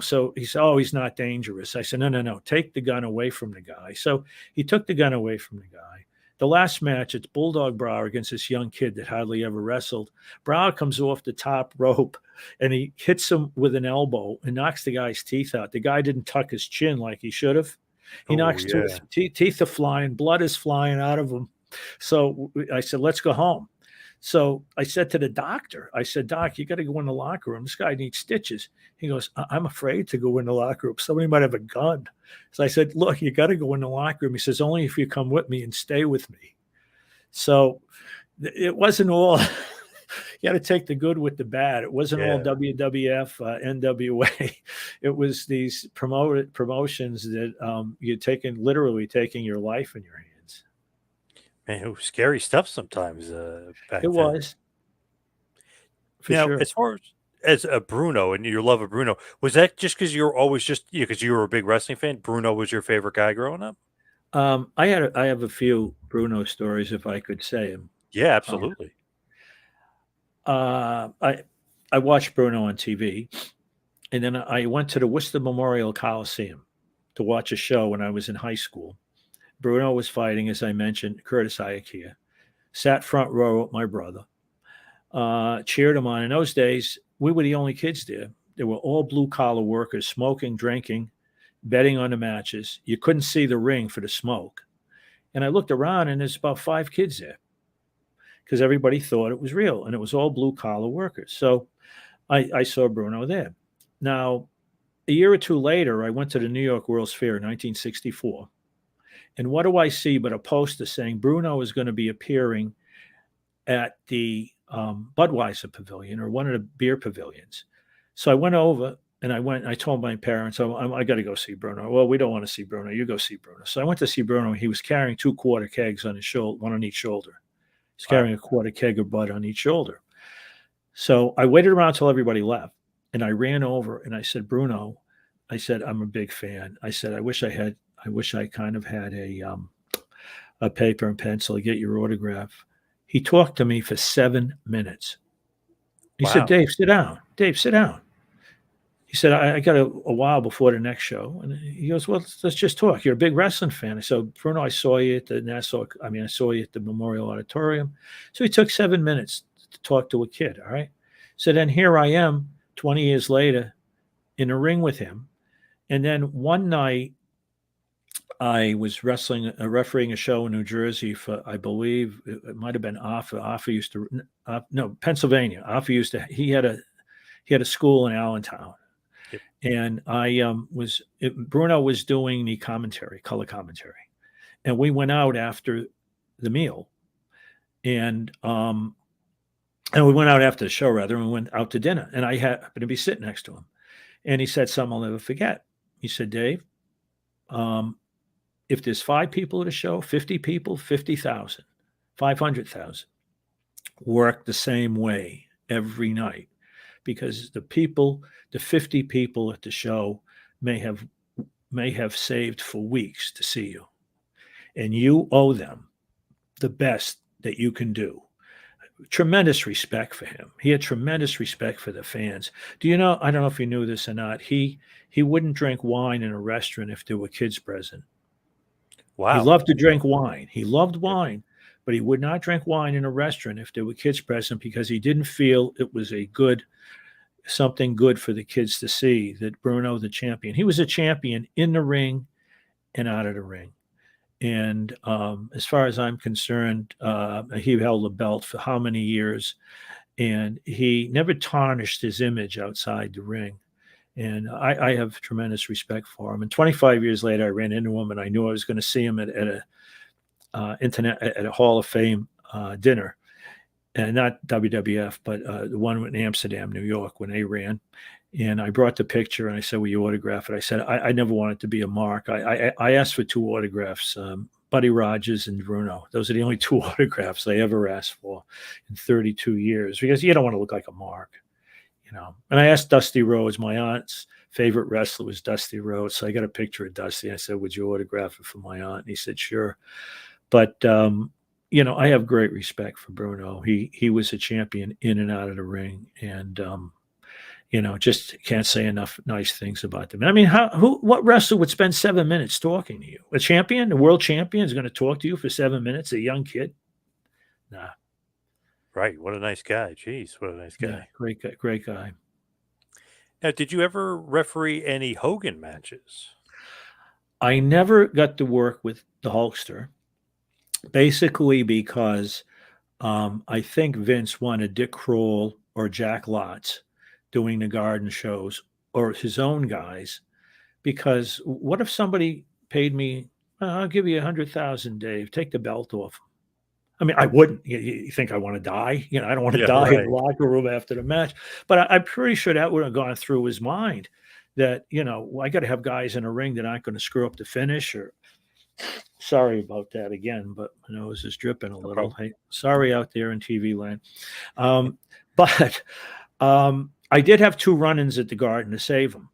So he said, oh, he's not dangerous. I said, no, take the gun away from the guy. So he took the gun away from the guy. The last match, it's Bulldog Brower against this young kid that hardly ever wrestled. Brower comes off the top rope and he hits him with an elbow and knocks the guy's teeth out. The guy didn't tuck his chin like he should have. He knocks teeth are flying, blood is flying out of him. So I said, let's go home. So I said to the doctor, I said, Doc, you got to go in the locker room. This guy needs stitches. He goes, I'm afraid to go in the locker room. Somebody might have a gun. So I said, look, you got to go in the locker room. He says, only if you come with me and stay with me. So it wasn't all, you got to take the good with the bad. It wasn't all WWF, NWA. It was these promotions that you're literally taking your life in your hands. Man, it was scary stuff sometimes back then. It was. Now, sure. as far as Bruno and your love of Bruno, was that just because you were always because you were a big wrestling fan? Bruno was your favorite guy growing up? I have a few Bruno stories, if I could say them. Yeah, absolutely. I watched Bruno on TV, and then I went to the Worcester Memorial Coliseum to watch a show when I was in high school. Bruno was fighting, as I mentioned, Curtis Iakia. Sat front row with my brother. Cheered him on. In those days, we were the only kids there. They were all blue-collar workers, smoking, drinking, betting on the matches. You couldn't see the ring for the smoke. And I looked around, and there's about 5 kids there because everybody thought it was real, and it was all blue-collar workers. So I saw Bruno there. Now, a year or two later, I went to the New York World's Fair in 1964. And what do I see but a poster saying Bruno is going to be appearing at the Budweiser Pavilion or one of the beer pavilions. So I went over and I told my parents, I got to go see Bruno. Well, we don't want to see Bruno. You go see Bruno. So I went to see Bruno. He was carrying 2 quarter kegs on his shoulder, one on each shoulder. He's carrying a quarter keg of Bud on each shoulder. So I waited around until everybody left. And I ran over and I said, Bruno, I said, I'm a big fan. I said, I wish I kind of had a paper and pencil to get your autograph. He talked to me for 7 minutes. He said, Dave, sit down. Dave, sit down. He said, I got a while before the next show. And he goes, well, let's just talk. You're a big wrestling fan. I said, Bruno, I saw you at I saw you at the Memorial Auditorium. So he took 7 minutes to talk to a kid. All right. So then here I am 20 years later in a ring with him. And then one night I was refereeing a show in New Jersey for, I believe it might've been Pennsylvania. He had a school in Allentown. Yep. And Bruno was doing the color commentary. And we went out after the meal and we went out after the show rather, and we went out to dinner and I happened to be sitting next to him and he said something I'll never forget. He said, Dave, if there's 5 people at a show, 50 people, 50,000, 500,000 work the same way every night, because the 50 people at the show may have saved for weeks to see you, and you owe them the best that you can do. Tremendous respect for him. He had tremendous respect for the fans. Do you know? I don't know if you knew this or not. He wouldn't drink wine in a restaurant if there were kids present. He Wow. loved to drink wine. He loved wine, but he would not drink wine in a restaurant if there were kids present, because he didn't feel it was something good for the kids to see that Bruno, the champion, he was a champion in the ring and out of the ring. And as far as I'm concerned, he held the belt for how many years, and he never tarnished his image outside the ring. And I have tremendous respect for him. And 25 years later, I ran into him, and I knew I was going to see him at a Hall of Fame dinner, and not WWF, but the one in Amsterdam, New York, when they ran. And I brought the picture, and I said, "Will you autograph it?" I said, "I never wanted to be a mark. I asked for 2 autographs, Buddy Rogers and Bruno. Those are the only 2 autographs I ever asked for in 32 years, because you don't want to look like a mark, you know." And I asked Dusty Rhodes. My aunt's favorite wrestler was Dusty Rhodes, so I got a picture of Dusty. I said, "Would you autograph it for my aunt?" And he said, "Sure." But I have great respect for Bruno. He was a champion in and out of the ring, and just can't say enough nice things about them. I mean, what wrestler would spend 7 minutes talking to you? A champion, a world champion, is going to talk to you for 7 minutes? A young kid? Nah. Right. What a nice guy. Jeez, what a nice guy. Yeah, great guy, great guy. Now, did you ever referee any Hogan matches? I never got to work with the Hulkster, basically because I think Vince wanted Dick Kroll or Jack Lotz doing the Garden shows, or his own guys, because what if somebody paid me, "I'll give you 100,000, Dave, take the belt off." I mean, I wouldn't. You think I want to die? I don't want to Yeah, die in the right. locker room after the match. But I'm pretty sure that would have gone through his mind, that, I got to have guys in a ring that aren't going to screw up the finish. Or sorry about that again, but my nose is dripping a No little. problem. Hey, sorry out there in TV land. But I did have 2 run-ins at the Garden to save him.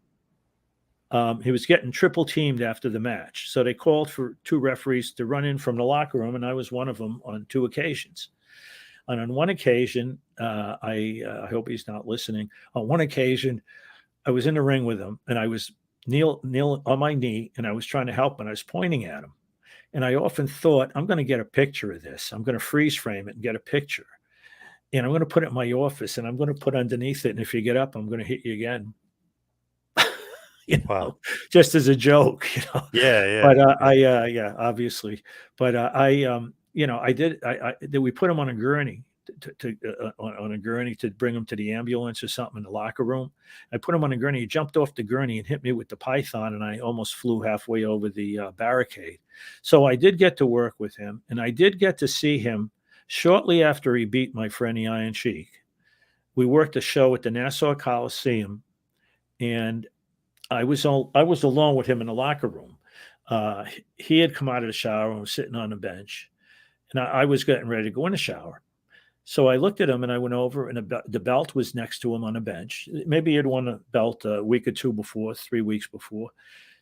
He was getting triple teamed after the match, so they called for 2 referees to run in from the locker room, and I was one of them on 2 occasions. And on one occasion, I hope he's not listening. On one occasion, I was in the ring with him, and I was kneel on my knee, and I was trying to help him, and I was pointing at him. And I often thought, I'm going to get a picture of this. I'm going to freeze frame it and get a picture. And I'm going to put it in my office, and I'm going to put underneath it, and if you get up, I'm going to hit you again. Wow. Just as a joke, Yeah, But yeah. yeah, obviously. But we put him on a gurney on a gurney to bring him to the ambulance or something in the locker room. I put him on a gurney. He jumped off the gurney and hit me with the python, and I almost flew halfway over the barricade. So I did get to work with him, and I did get to see him shortly after he beat my friend the Iron Sheik. We worked a show at the Nassau Coliseum, and I was alone with him in the locker room. He had come out of the shower and was sitting on the bench, and I was getting ready to go in the shower. So I looked at him, and I went over, and the belt was next to him on a bench. Maybe he had won a belt a week or 2 before, 3 weeks before.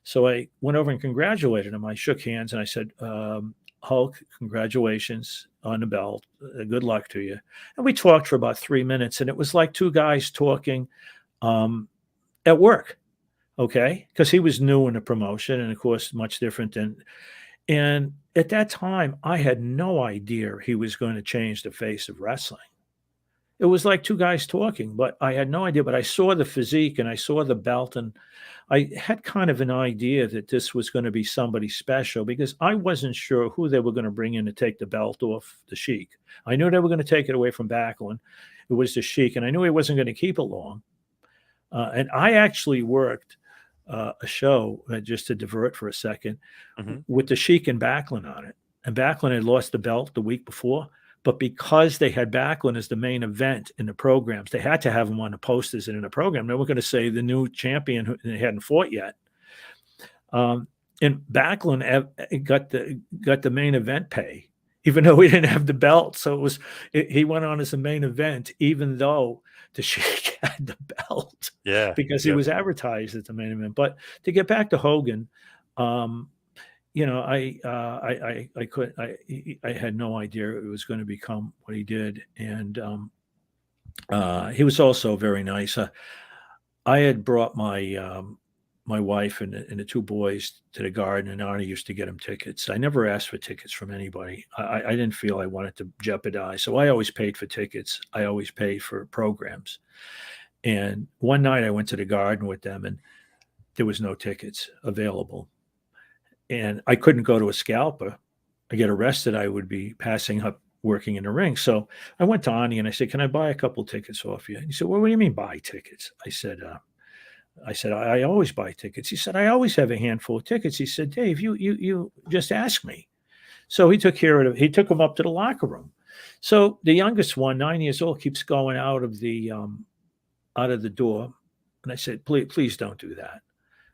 So I went over and congratulated him. I shook hands, and I said, "Hulk, congratulations on the belt. Good luck to you." And we talked for about 3 minutes, and it was like 2 guys talking at work. Okay, because he was new in the promotion, and of course, much different and at that time, I had no idea he was going to change the face of wrestling. It was like 2 guys talking, but I had no idea. But I saw the physique, and I saw the belt, and I had kind of an idea that this was going to be somebody special, because I wasn't sure who they were going to bring in to take the belt off the Sheik. I knew they were going to take it away from Backlund. It was the Sheik, and I knew he wasn't going to keep it long. And I actually worked a show, just to divert for a second, with the Sheik and Backlund on it. And Backlund had lost the belt the week before, but because they had Backlund as the main event in the programs, they had to have him on the posters and in the program. They were going to say the new champion who they hadn't fought yet. And Backlund got the main event pay, even though he didn't have the belt. So he went on as a main event, even though the Sheik had the belt Yeah. because he Yep. was advertised as the main event. But to get back to Hogan, um, I had no idea it was going to become what he did, and he was also very nice. I had brought my wife and the two boys to the Garden, and Arnie used to get them tickets. I never asked for tickets from anybody. I didn't feel I wanted to jeopardize, so I always paid for tickets. I always paid for programs. And one night I went to the Garden with them, and there was no tickets available, and I couldn't go to a scalper. I get arrested, I would be passing up working in the ring. So I went to Ani and I said, "Can I buy a couple tickets off you?" And he said, "Well, what do you mean buy tickets?" I always buy tickets. He said, "I always have a handful of tickets." He said, "Dave, you just ask me." So he took care of it. He took them up to the locker room. So the youngest one, 9 years old, keeps going out of the door, and I said, "Please don't do that."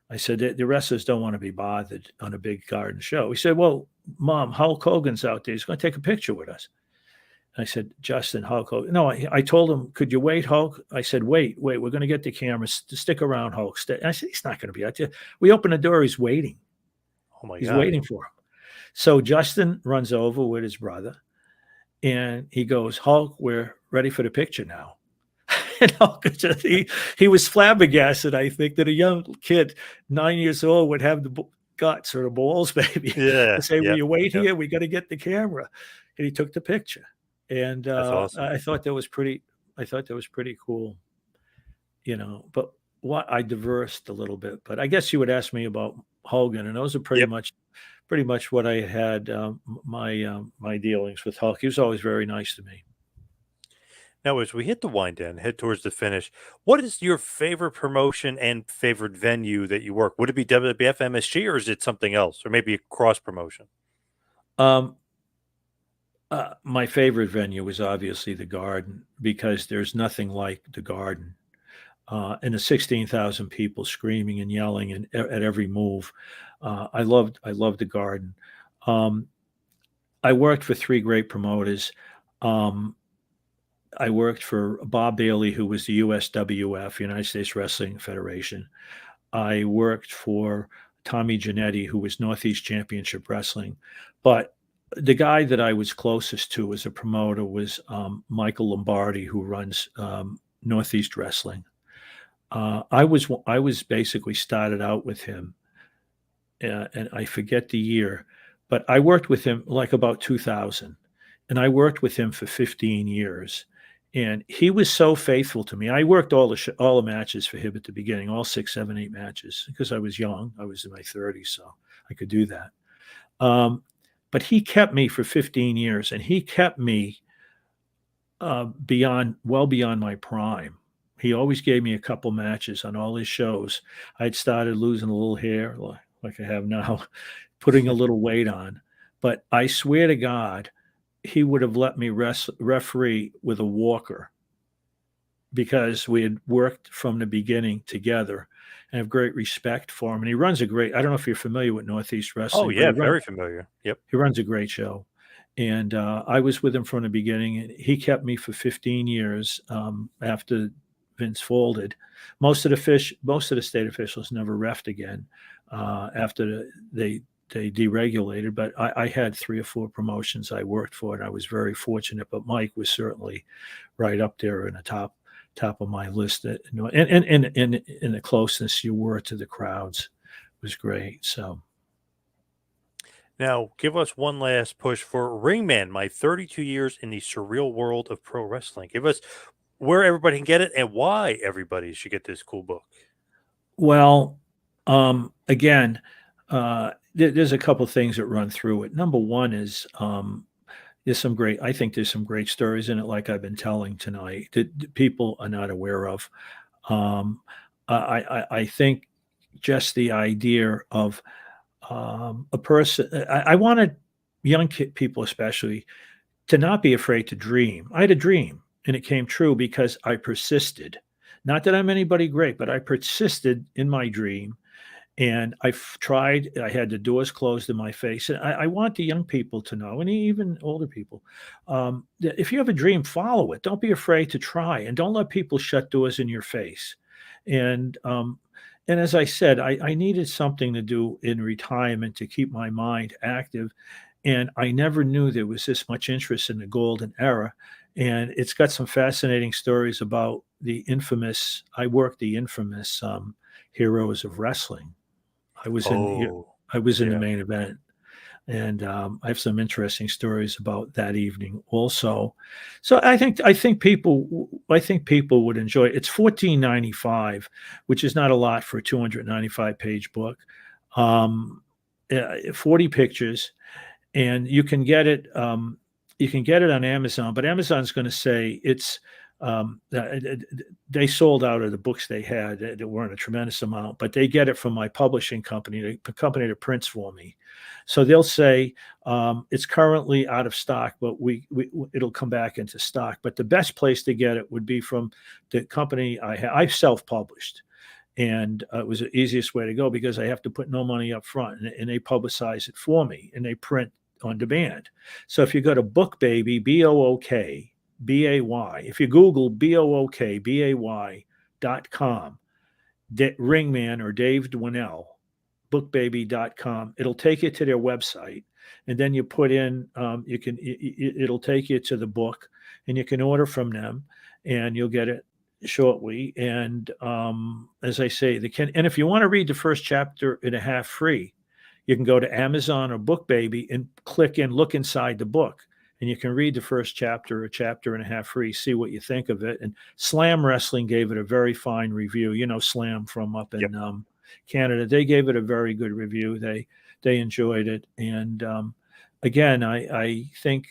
I said, the wrestlers don't want to be bothered on a big Garden show. He said, "Well, Mom, Hulk Hogan's out there. He's going to take a picture with us." I said, "Justin, Hulk Hogan." No, I told him, "Could you wait, Hulk?" I said, wait, we're going to get the cameras. Stick around, Hulk. I said, "He's not going to be out there." We open the door. He's waiting. Oh my He's God. waiting for him. So Justin runs over with his brother, and he goes, "Hulk, we're ready for the picture now." And Hulk, he was flabbergasted, I think, that a young kid, 9 years old, would have the guts or the balls, maybe, Yeah. to say, "Will Yep. you wait Yep. here? We got to get the camera." And he took the picture. And That's awesome. I thought that was pretty cool, but what I diversed a little bit, but I guess you would ask me about Hogan, and those are Yep. pretty much what I had, my dealings with Hulk. He was always very nice to me. Now, as we hit the wind down, head towards the finish, what is your favorite promotion and favorite venue that you work? Would it be WWF MSG or is it something else, or maybe a cross promotion? Um, my favorite venue was obviously the Garden because there's nothing like the Garden. And the 16,000 people screaming and yelling and at every move. I loved the Garden. Um, I worked for three great promoters. Um, I worked for Bob Bailey, who was the USWF, United States Wrestling Federation. I worked for Tommy Giannetti, who was Northeast Championship Wrestling. But the guy that I was closest to as a promoter was Michael Lombardi, who runs Northeast Wrestling. I was basically started out with him, and I forget the year, but I worked with him like about 2000, and I worked with him for 15 years, and he was so faithful to me. I worked all the matches for him at the beginning, all 6, 7, 8 matches, because I was young. I was in my 30s, so I could do that. But he kept me for 15 years, and he kept me well beyond my prime. He always gave me a couple matches on all his shows. I'd started losing a little hair like I have now, putting a little weight on. But I swear to God, he would have let me referee with a walker because we had worked from the beginning together and have great respect for him. And he runs I don't know if you're familiar with Northeast Oh, Wrestling, but yeah. Very familiar. Yep. he runs a great show. And I was with him from the beginning. And he kept me for 15 years after Vince folded. Most of the state officials never refed again after they deregulated. But I had 3 or 4 promotions I worked for, and I was very fortunate. But Mike was certainly right up there in the top of my list. And the closeness you were to the crowds was great. So. Now, give us one last push for Ringman, my 32 years in the surreal world of pro wrestling. Give us where everybody can get it and why everybody should get this cool book. Well, again, there's a couple things that run through it. Number one is I think there's some great stories in it, like I've been telling tonight, that people are not aware of. Um, I think just the idea of a person, I wanted young people especially to not be afraid to dream. I had a dream and it came true because I persisted. Not that I'm anybody great, but I persisted in my dream. And tried, I had the doors closed in my face. And I want the young people to know, and even older people, that if you have a dream, follow it. Don't be afraid to try, and don't let people shut doors in your face. And, and as I said, I needed something to do in retirement to keep my mind active. And I never knew there was this much interest in the golden era. And it's got some fascinating stories about I worked the infamous Heroes of Wrestling. I was in Oh, I was in the yeah. main event, and I have some interesting stories about that evening also. So I think people would enjoy it. It's $14.95, which is not a lot for a 295-page book. 40 pictures, and you can get it. You can get it on Amazon, but Amazon's going to say it's they sold out of the books they had. There weren't a tremendous amount, but they get it from my publishing company, the company that prints for me. So they'll say it's currently out of stock, but it'll come back into stock. But the best place to get it would be from the company I self-published. And it was the easiest way to go because I have to put no money up front, and they publicize it for me, and they print on demand. So if you go to BookBaby, BOOKBAY, if you Google BOOKBAY.com, Ringman or Dave Dwinell, bookbaby.com, it'll take you to their website. And then you put in, it'll take you to the book, and you can order from them, and you'll get it shortly. And as I say, and if you want to read the first chapter and a half free, you can go to Amazon or BookBaby and look inside the book, and you can read the first chapter, a chapter and a half free, see what you think of it. And Slam Wrestling gave it a very fine review. You know, Slam from up in Canada, they gave it a very good review. They enjoyed it. And again, I think,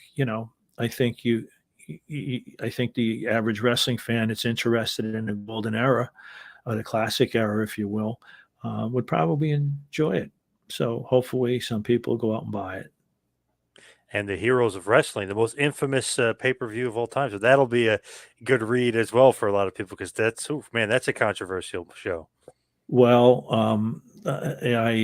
I think I think the average wrestling fan that's interested in the golden era, or the classic era, if you will, would probably enjoy it. So hopefully some people go out and buy it. And the Heroes of Wrestling, the most infamous pay-per-view of all time. So that'll be a good read as well for a lot of people, because that's a controversial show. Well, there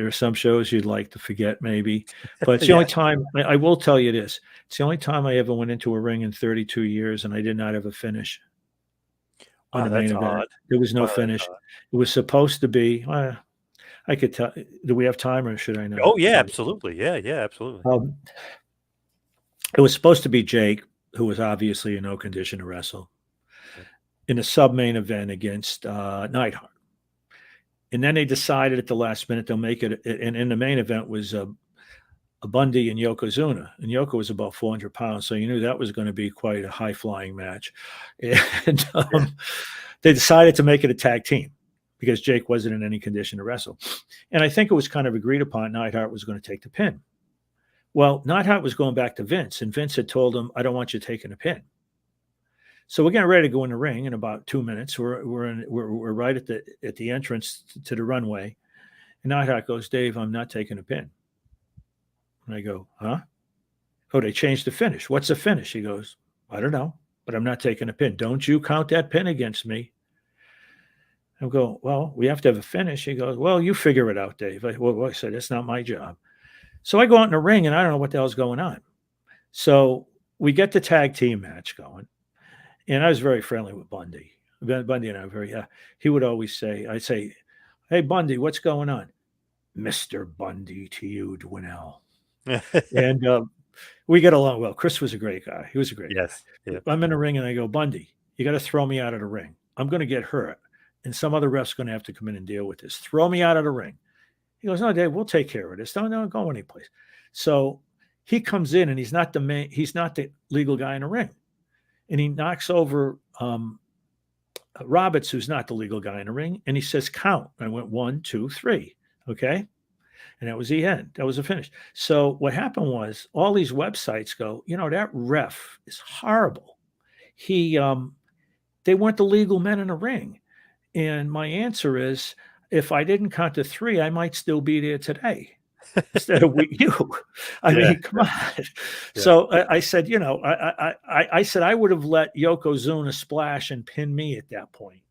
are some shows you'd like to forget maybe, but it's the only time. I will tell you this: it's the only time I ever went into a ring in 32 years, and I did not have a finish on the main event. Odd. There was no finish. It was supposed to be. I could tell. Do we have time, or should I know? Oh yeah, absolutely. Yeah, absolutely. It was supposed to be Jake, who was obviously in no condition to wrestle, in a sub-main event against Neidhart. And then they decided at the last minute they'll make it. And in the main event was a Bundy and Yokozuna. And Yoko was about 400 pounds, so you knew that was going to be quite a high-flying match. And they decided to make it a tag team because Jake wasn't in any condition to wrestle. And I think it was kind of agreed upon Neidhart was going to take the pin. Well, Neidhart was going back to Vince, and Vince had told him, I don't want you taking a pin. So we're getting ready to go in the ring in about 2 minutes. We're right at the entrance to the runway. And Neidhart goes, Dave, I'm not taking a pin. And I go, huh? Oh, they changed the finish. What's the finish? He goes, I don't know, but I'm not taking a pin. Don't you count that pin against me. I go, well, we have to have a finish. He goes, well, you figure it out, Dave. I said, that's not my job. So I go out in the ring, and I don't know what the hell's going on. So we get the tag team match going. And I was very friendly with Bundy. Bundy and I were very, he would always say, I'd say, hey, Bundy, what's going on? Mr. Bundy to you, Dwinell. And we get along well. Chris was a great guy. He was a great guy. Yep. I'm in the ring, and I go, Bundy, you got to throw me out of the ring. I'm going to get hurt. And some other ref's going to have to come in and deal with this. Throw me out of the ring. He goes, no, Dave, we'll take care of this. Don't go anyplace. So he comes in, and he's not the legal guy in the ring. And he knocks over Roberts, who's not the legal guy in the ring, and he says, count. I went 1, 2, 3. Okay. And that was the end. That was the finish. So what happened was all these websites go, that ref is horrible. They weren't the legal men in the ring. And my answer is, if I didn't count to 3, I might still be there today instead of with you. I mean, come on. Yeah. So I said, I said I would have let Yokozuna splash and pin me at that point.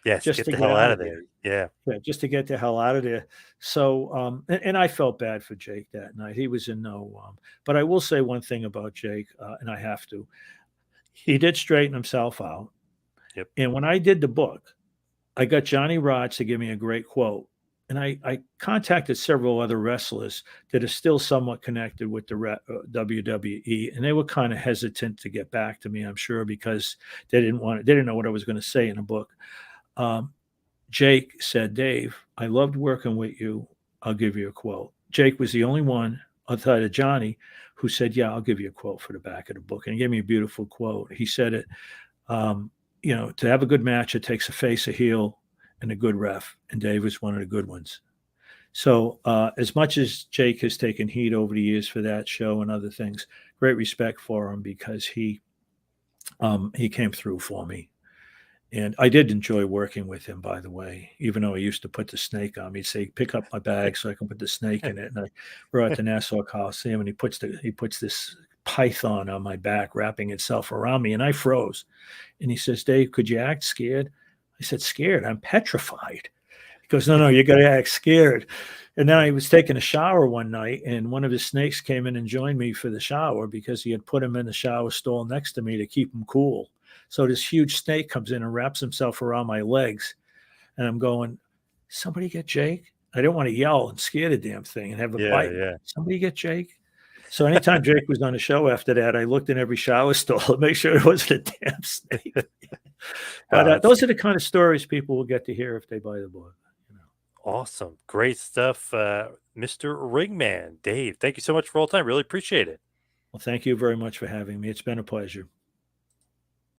Yes, just get to the get hell out out of of there. there. Yeah. Yeah, just to get the hell out of there. So, and I felt bad for Jake that night. He was in no, but I will say one thing about Jake, and I have to. He did straighten himself out. Yep. And when I did the book, I got Johnny Rods to give me a great quote. And I contacted several other wrestlers that are still somewhat connected with the WWE, and they were kind of hesitant to get back to me. I'm sure because they didn't know what I was going to say in a book. Um, Jake said, "Dave, I loved working with you. I'll give you a quote." Jake was the only one outside of Johnny who said, "Yeah, I'll give you a quote for the back of the book." And he gave me a beautiful quote. He said it, um, to have a good match, it takes a face, a heel, and a good ref. And Dave was one of the good ones. So, as much as Jake has taken heat over the years for that show and other things, great respect for him because he came through for me. And I did enjoy working with him, by the way, even though he used to put the snake on me. He'd say, "Pick up my bag so I can put the snake in it." And we're at the Nassau Coliseum, and he puts this python on my back, wrapping itself around me, and I froze. And he says, "Dave, could you act scared?" I said, "Scared? I'm petrified." He goes, "No, no, you got to act scared." And then I was taking a shower one night, and one of his snakes came in and joined me for the shower because he had put him in the shower stall next to me to keep him cool. So this huge snake comes in and wraps himself around my legs. And I'm going, "Somebody get Jake." I didn't want to yell and scare the damn thing and have it Yeah. bite me. Yeah. "Somebody get Jake." So anytime Jake was on the show after that, I looked in every shower stall to make sure it wasn't a damn snake. But That's those are the kind of stories people will get to hear if they buy the book. You know. awesome. Great stuff, Mr. Ringman. Dave, thank you so much for all the time. Really appreciate it. Well, thank you very much for having me. It's been a pleasure.